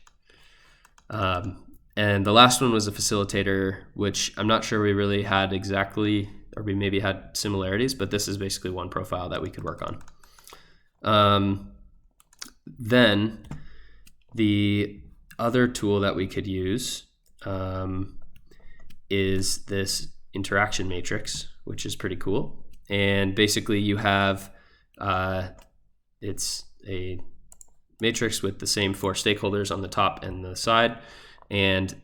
And the last one was a facilitator, which I'm not sure we really had exactly, or we maybe had similarities, but this is basically one profile that we could work on. Then the other tool that we could use is this interaction matrix, which is pretty cool. And basically you have, it's a matrix with the same 4 stakeholders on the top and the side. And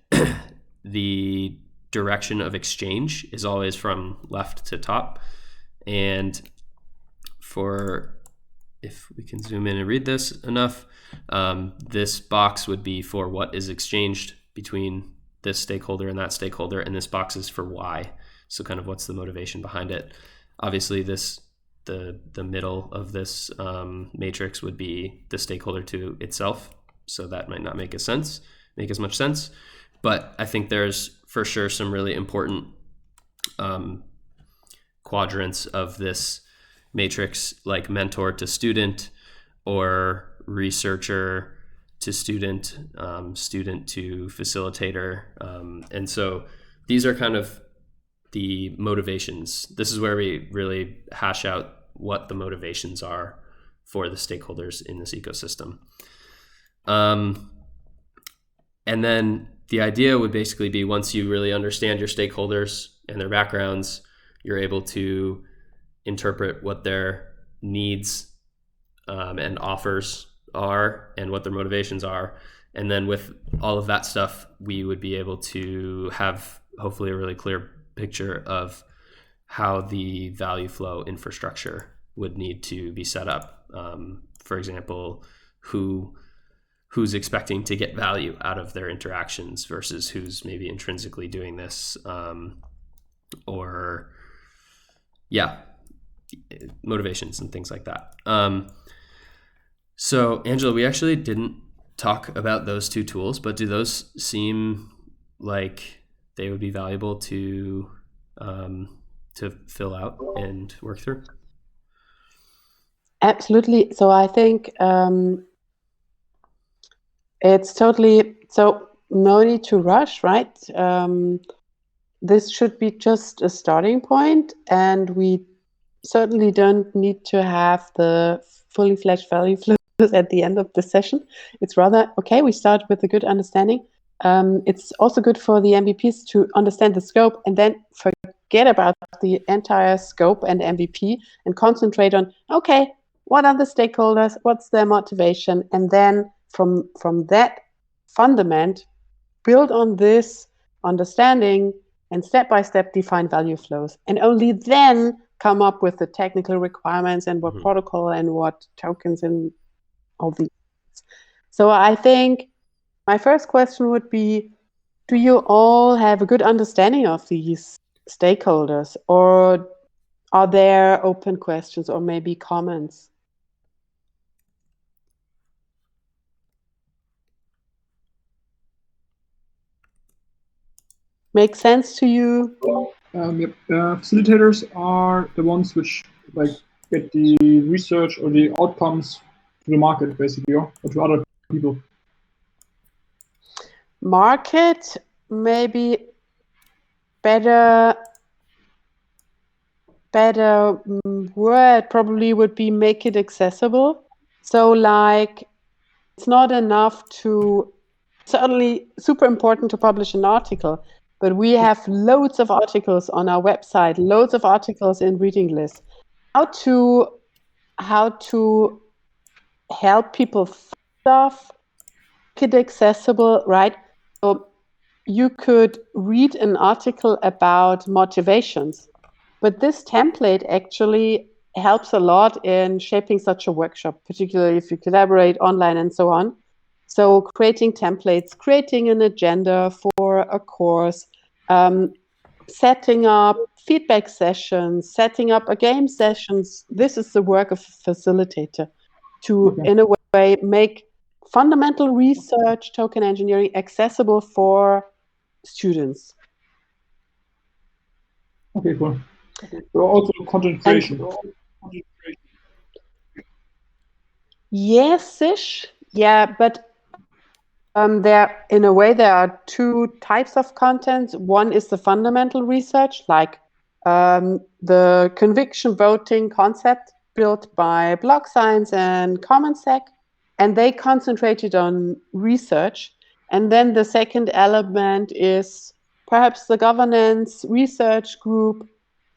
the direction of exchange is always from left to top. And if we can zoom in and read this enough, this box would be for what is exchanged between this stakeholder and that stakeholder, and this box is for why. So kind of what's the motivation behind it. Obviously the middle of this matrix would be the stakeholder to itself. So that might not make as much sense, but I think there's for sure some really important quadrants of this matrix, like mentor to student, or researcher to student, student to facilitator. And so these are kind of the motivations. This is where we really hash out what the motivations are for the stakeholders in this ecosystem. And then the idea would basically be, once you really understand your stakeholders and their backgrounds, you're able to interpret what their needs and offers are and what their motivations are. And then with all of that stuff, we would be able to have hopefully a really clear picture of how the value flow infrastructure would need to be set up. For example, who's expecting to get value out of their interactions versus who's maybe intrinsically doing this, or motivations and things like that. So Angela, we actually didn't talk about those two tools, but do those seem like they would be valuable to fill out and work through? Absolutely. So I think it's totally, so no need to rush, right? This should be just a starting point, and we certainly don't need to have the fully fledged value flows at the end of the session. It's rather, okay, we start with a good understanding. It's also good for the MVPs to understand the scope and then forget about the entire scope and MVP and concentrate on, okay, what are the stakeholders? What's their motivation? And then from that fundament, build on this understanding and step-by-step define value flows. And only then come up with the technical requirements and what protocol and what tokens and all these. So I think my first question would be, do you all have a good understanding of these stakeholders, or are there open questions or maybe comments? Make sense to you? Yep. Facilitators are the ones which get the research or the outcomes to the market, basically, or to other people. Market, maybe better word probably would be make it accessible. So like, it's not enough to, certainly super important to publish an article, but we have loads of articles on our website, loads of articles in reading lists. How to help people stuff, make it accessible, right? So you could read an article about motivations, but this template actually helps a lot in shaping such a workshop, particularly if you collaborate online and so on. So creating templates, creating an agenda for a course, setting up feedback sessions, setting up a game sessions. This is the work of a facilitator to, in a way, make fundamental research, token engineering accessible for students. Okay, cool. So also content creation. Yes-ish, yeah, but there, in a way, there are two types of content. One is the fundamental research, like the conviction voting concept built by Block Science and CommonSec, and they concentrated on research. And then the second element is perhaps the governance research group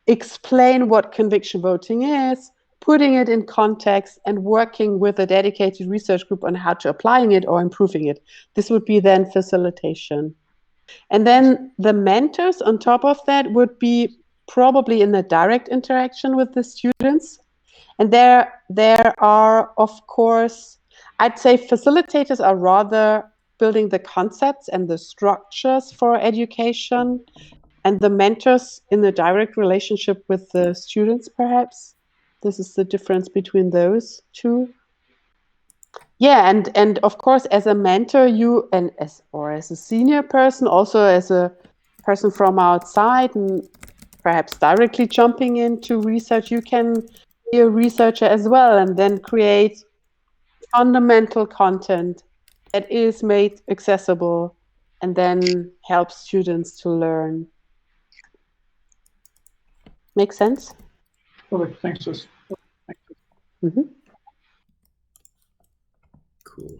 explain what conviction voting is, putting it in context, and working with a dedicated research group on how to applying it or improving it. This would be then facilitation. And then the mentors on top of that would be probably in the direct interaction with the students. And there are, of course, I'd say facilitators are rather building the concepts and the structures for education, and the mentors in the direct relationship with the students, perhaps. This is the difference between those two. Yeah, and of course, as a mentor, you as a senior person, also as a person from outside and perhaps directly jumping into research, you can be a researcher as well, and then create fundamental content that is made accessible and then helps students to learn. Make sense? Perfect. Thanks, Jess. Mm-hmm. Cool.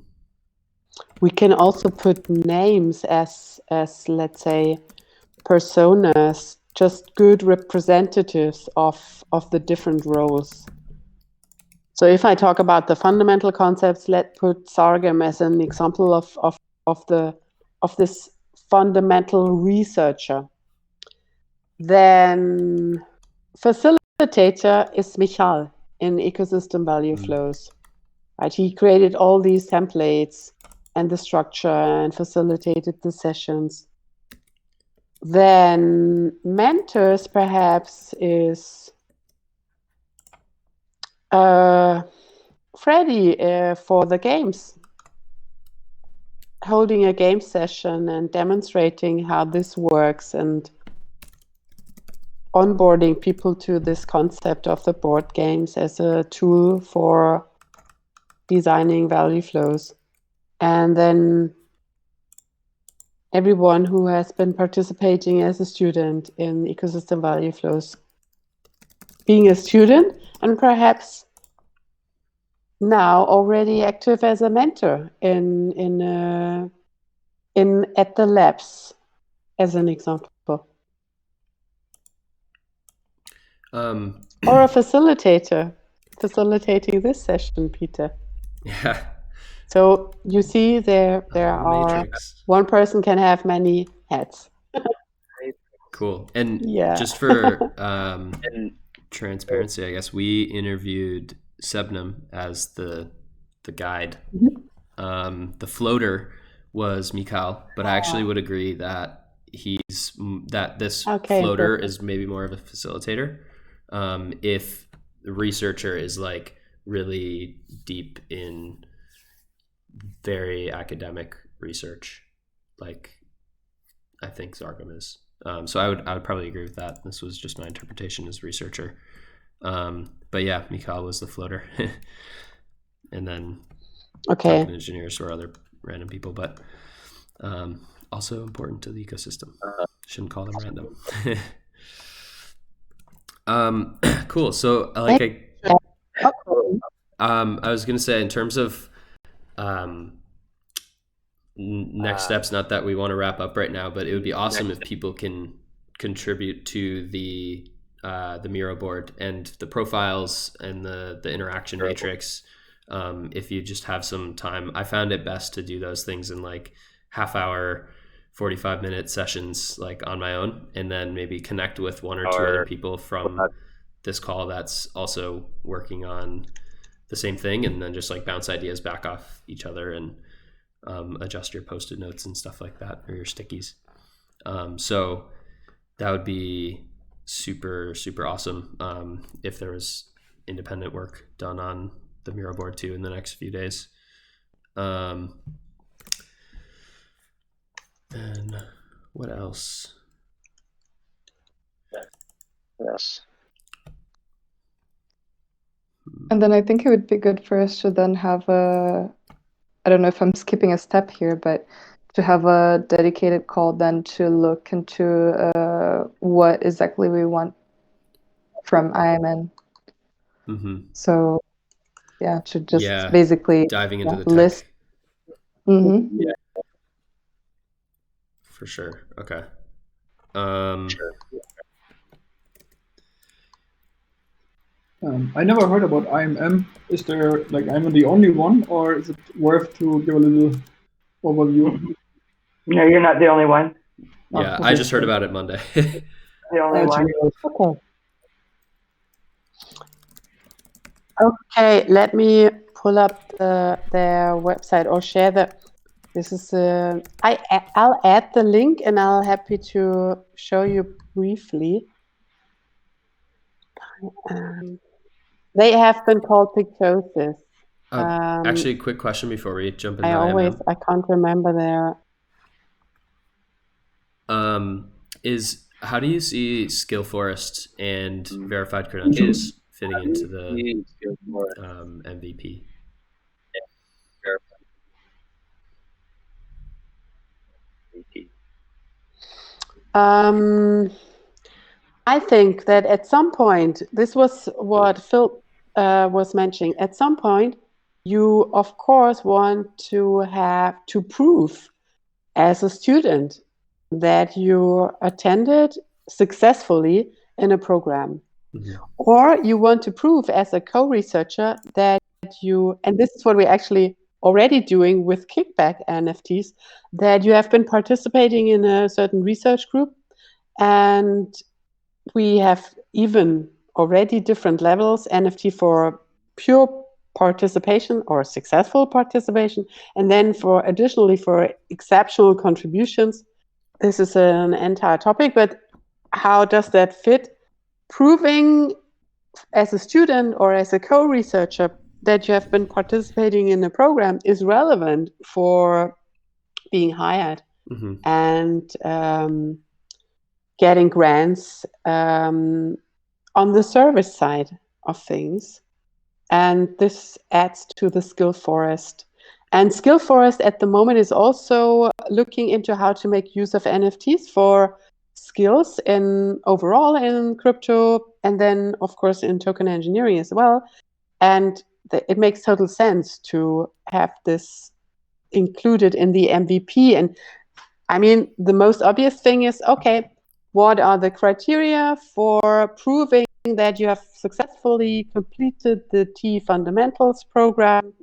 We can also put names as let's say personas, just good representatives of the different roles. So if I talk about the fundamental concepts, let's put Sargam as an example of this fundamental researcher. Then facilitator is Michal in ecosystem value flows. Right? He created all these templates and the structure and facilitated the sessions. Then mentors perhaps is Freddie for the games, holding a game session and demonstrating how this works and onboarding people to this concept of the board games as a tool for designing value flows. And then everyone who has been participating as a student in ecosystem value flows, being a student and perhaps now already active as a mentor in at the labs, as an example. Or a facilitator facilitating this session, Peter. Yeah. So you see there are Matrix. one person can have many hats. Cool. And Yeah. just for transparency, I guess we interviewed Sebnam as the guide. Mhm. The floater was Mikal, but I actually would agree that this Okay, floater perfect. is maybe more of a facilitator. If the researcher is like really deep in very academic research, like I think Zargam is. So I would probably agree with that. This was just my interpretation as researcher. But yeah, Mikal was the floater. And then Okay. token engineers or other random people, but also important to the ecosystem. Shouldn't call them random. Cool. So I was going to say in terms of next steps, not that we want to wrap up right now, but it would be awesome if people can contribute to the Miro board and the profiles and the interaction matrix. If you just have some time, I found it best to do those things in like half hour, 45-minute sessions, like on my own, and then maybe connect with one or two other people from this call that's also working on the same thing, and then just like bounce ideas back off each other and adjust your Post-it notes and stuff like that, or your stickies. So that would be super, super awesome if there was independent work done on the Miro board too in the next few days. And what else? Yes. And then I think it would be good for us to then have I don't know if I'm skipping a step here, but to have a dedicated call then to look into what exactly we want from IMN. Mm-hmm. So yeah, to just Yeah, basically diving into the list. tech. Mm-hmm. Yeah. For sure. Okay. I never heard about IMM. Is there like I'm the only one, or is it worth to give a little overview? No, you're not the only one. Yeah, okay. I just heard about it Monday. The only one. Okay. Okay, let me pull up their website or share this is I'll add the link and I'll happy to show you briefly. They have been called Pictosis. Actually, quick question before we jump into IMM. I can't remember their. How do you see Skill Forest and verified credentials fitting into the MVP? I think that at some point, this was what Phil was mentioning. At some point, you of course want to have to prove as a student that you attended successfully in a program. Mhm. Or you want to prove as a co-researcher that you, and this is what we're actually already doing with kickback NFTs, that you have been participating in a certain research group, and we have even already different levels, NFT for pure participation or successful participation, and then for additionally for exceptional contributions. This is an entire topic, but how does that fit? Proving as a student or as a co-researcher that you have been participating in a program is relevant for being hired Mhm. and getting grants on the service side of things. And this adds to the skill forest. And Skill Forest at the moment is also looking into how to make use of NFTs for skills in overall in crypto, and then of course in token engineering as well. And it makes total sense to have this included in the MVP. And I mean, the most obvious thing is, okay, what are the criteria for proving that you have successfully completed the T fundamentals program?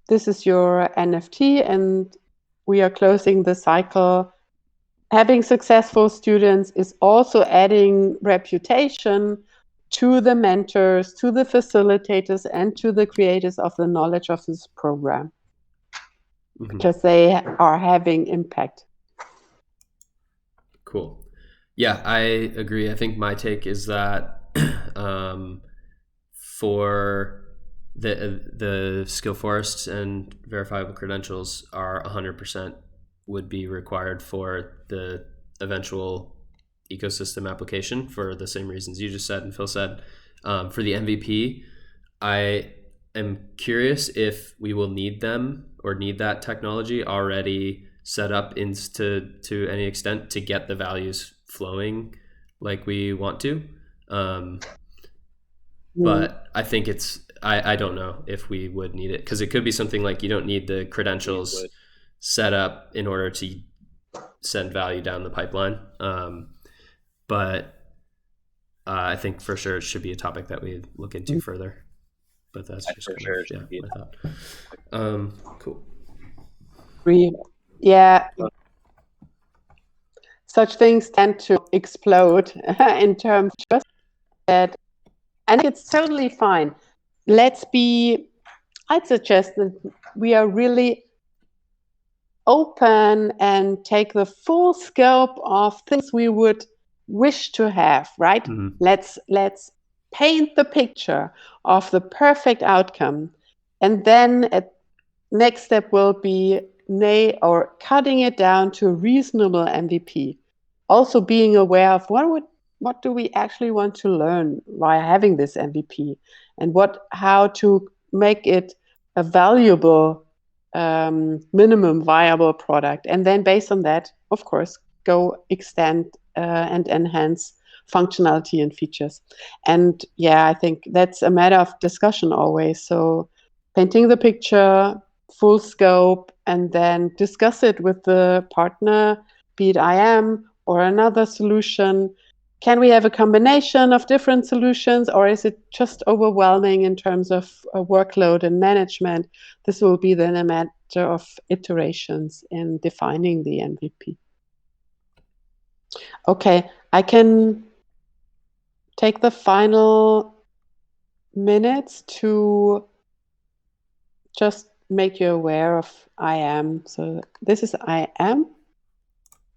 This is your NFT, and we are closing the cycle. Having successful students is also adding reputation to the mentors, to the facilitators, and to the creators of the knowledge of this program, because they are having impact. Cool. Yeah, I agree. I think my take is that for the skill forests and verifiable credentials are 100% would be required for the eventual ecosystem application for the same reasons you just said and Phil said. For the MVP, I am curious if we will need them or need that technology already set up to any extent to get the values flowing like we want to. But I think I don't know if we would need it, because it could be something like you don't need the credentials set up in order to send value down the pipeline. But I think for sure it should be a topic that we look into further. But that's just for sure should be my thought. Cool. Yeah. Such things tend to explode in terms of just that. And it's totally fine. I'd suggest that we are really open and take the full scope of things we would wish to have, right? Mm-hmm. Let's paint the picture of the perfect outcome. And then next step will be cutting it down to a reasonable MVP. Also being aware of what do we actually want to learn by having this MVP, and how to make it a valuable minimum viable product. And then based on that, of course, go extend and enhance functionality and features. And yeah, I think that's a matter of discussion always. So painting the picture, full scope, and then discuss it with the partner, be it IM or another solution. Can we have a combination of different solutions, or is it just overwhelming in terms of workload and management? This will be then a matter of iterations in defining the MVP. Okay, I can take the final minutes to just make you aware of IM. So this is IM,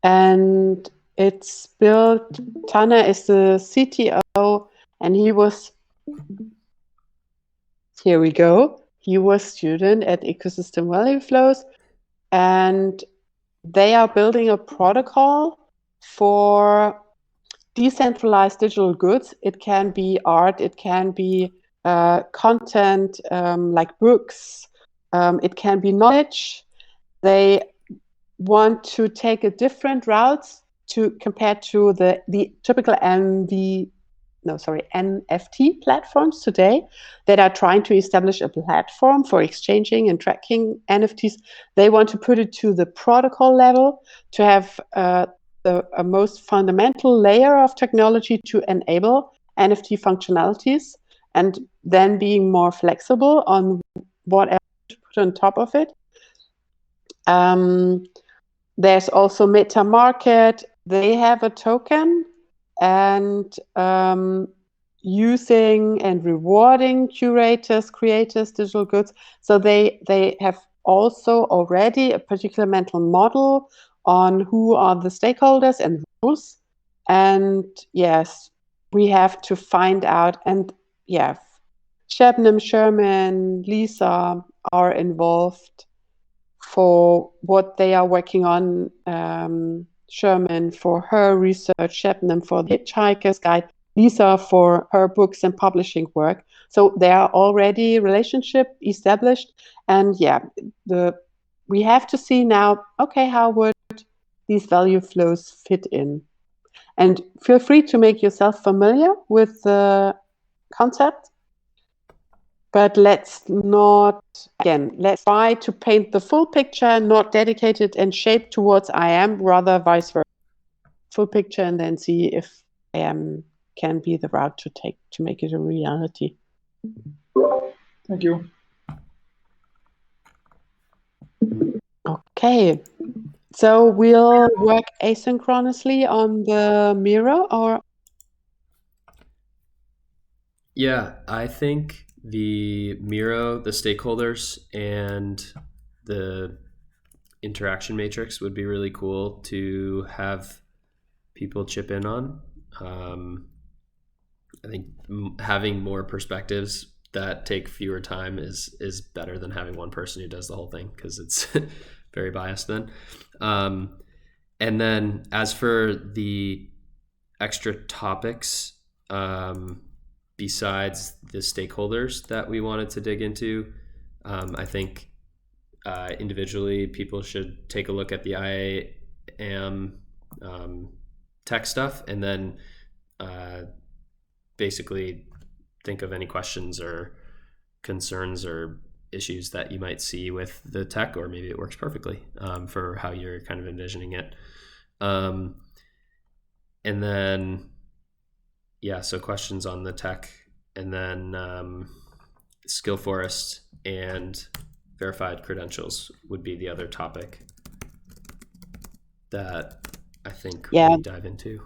and it's built. Tana is the CTO, and here we go. He was student at Ecosystem Value Flows, and they are building a protocol for decentralized digital goods. It can be art, it can be content like books, it can be knowledge. They want to take a different route compared to the typical NFT platforms today that are trying to establish a platform for exchanging and tracking NFTs. They want to put it to the protocol level to have a most fundamental layer of technology to enable NFT functionalities, and then being more flexible on what else to put on top of it. There's also MetaMarket. They have a token, and using and rewarding curators, creators, digital goods. So they have also already a particular mental model on who are the stakeholders and rules. And yes, we have to find out. And yeah, Shabnam, Sherman, Lisa are involved for what they are working on. Sherman for her research, Shabnam for the Hitchhiker's Guide, Lisa for her books and publishing work. So there are already relationship established, and yeah, we have to see now, okay, how would these value flows fit in? And feel free to make yourself familiar with the concept, but let's try to paint the full picture, not dedicated and shaped towards IAM, rather vice versa. Full picture, and then see if IAM can be the route to take to make it a reality. Thank you. Okay, so we'll work asynchronously on the Miro, or yeah, I think the Miro, the stakeholders, and the interaction matrix would be really cool to have people chip in on. I think having more perspectives that take fewer time is better than having one person who does the whole thing, because it's very biased then. And then as for the extra topics, besides the stakeholders that we wanted to dig into, I think individually people should take a look at the IAM tech stuff, and then basically think of any questions or concerns or issues that you might see with the tech, or maybe it works perfectly for how you're kind of envisioning it. And then, yeah, so questions on the tech, and then skill forest and verified credentials would be the other topic that I think we dive into.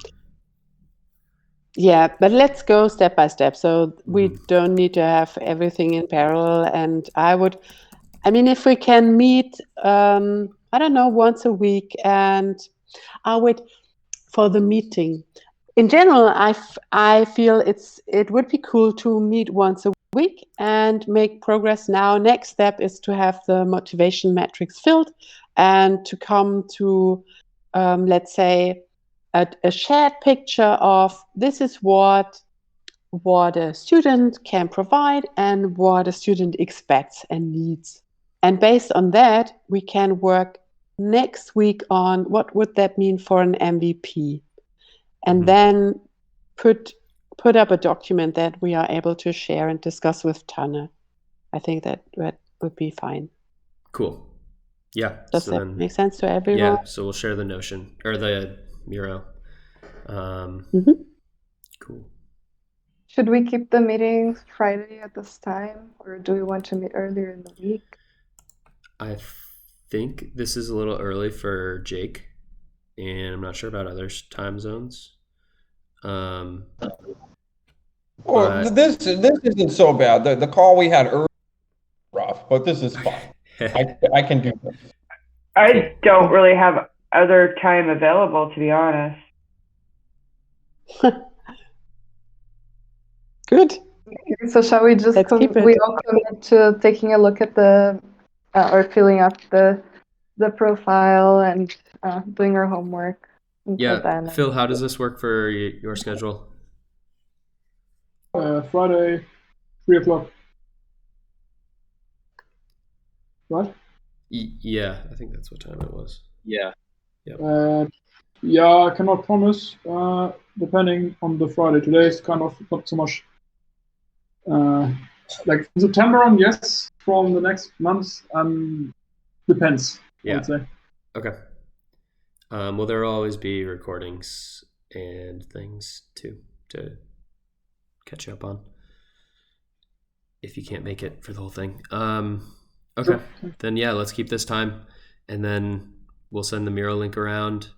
Yeah, but let's go step by step. So we don't need to have everything in parallel. And if we can meet, I don't know, once a week, and I'll wait for the meeting. In general, I feel it would be cool to meet once a week and make progress now. Next step is to have the motivation metrics filled and to come to, let's say, a shared picture of this is what a student can provide and what a student expects and needs. And based on that, we can work next week on what would that mean for an MVP. And then put up a document that we are able to share and discuss with Tanne. I think that would be fine. Cool. Yeah. Does that make sense to everyone? Yeah. So we'll share the Notion or the Miro. Cool. Should we keep the meetings Friday at this time, or do we want to meet earlier in the week? I think this is a little early for Jake, and I'm not sure about other time zones. Well, this isn't so bad. The call we had earlier was rough, but this is fine. I can do this. I don't really have other time available, to be honest. Good. So shall we just we all commit to taking a look at the or filling up the profile and doing our homework? Yeah, then. Phil, how does this work for your schedule? Friday, 3:00. What? Yeah, I think that's what time it was. Yeah. Yep. Yeah, I cannot promise. Depending on the Friday. Today is kind of not so much. Like from September on, yes. From the next month, depends. I would say. Okay. Will there always be recordings and things too to catch you up on if you can't make it for the whole thing? Okay. Then yeah, let's keep this time, and then we'll send the Miro link around.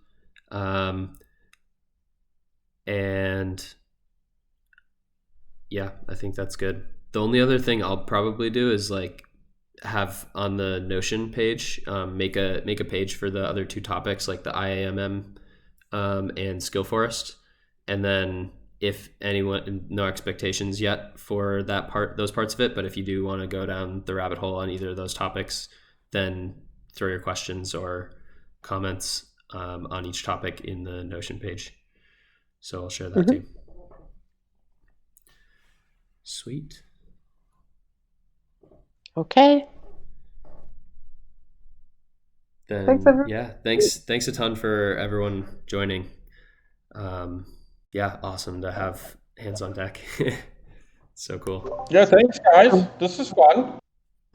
And yeah, I think that's good. The only other thing I'll probably do is like have on the Notion page, make a page for the other two topics, like the IAMM and Skill Forest, and then if anyone, no expectations yet for that part, those parts of it, but if you do want to go down the rabbit hole on either of those topics, then throw your questions or comments on each topic in the Notion page. So I'll share that too. Sweet. Okay. Then Thanks, everyone. yeah, thanks a ton for everyone joining. Yeah, awesome to have hands on deck. So cool. Yeah, thanks, guys. This is fun.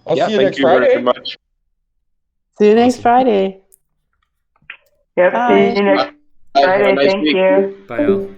I'll see you thank next you very Friday. much. See you next Awesome. Friday. Yep, Bye. see you next Have a Friday. nice Thank week. you. Bye, all.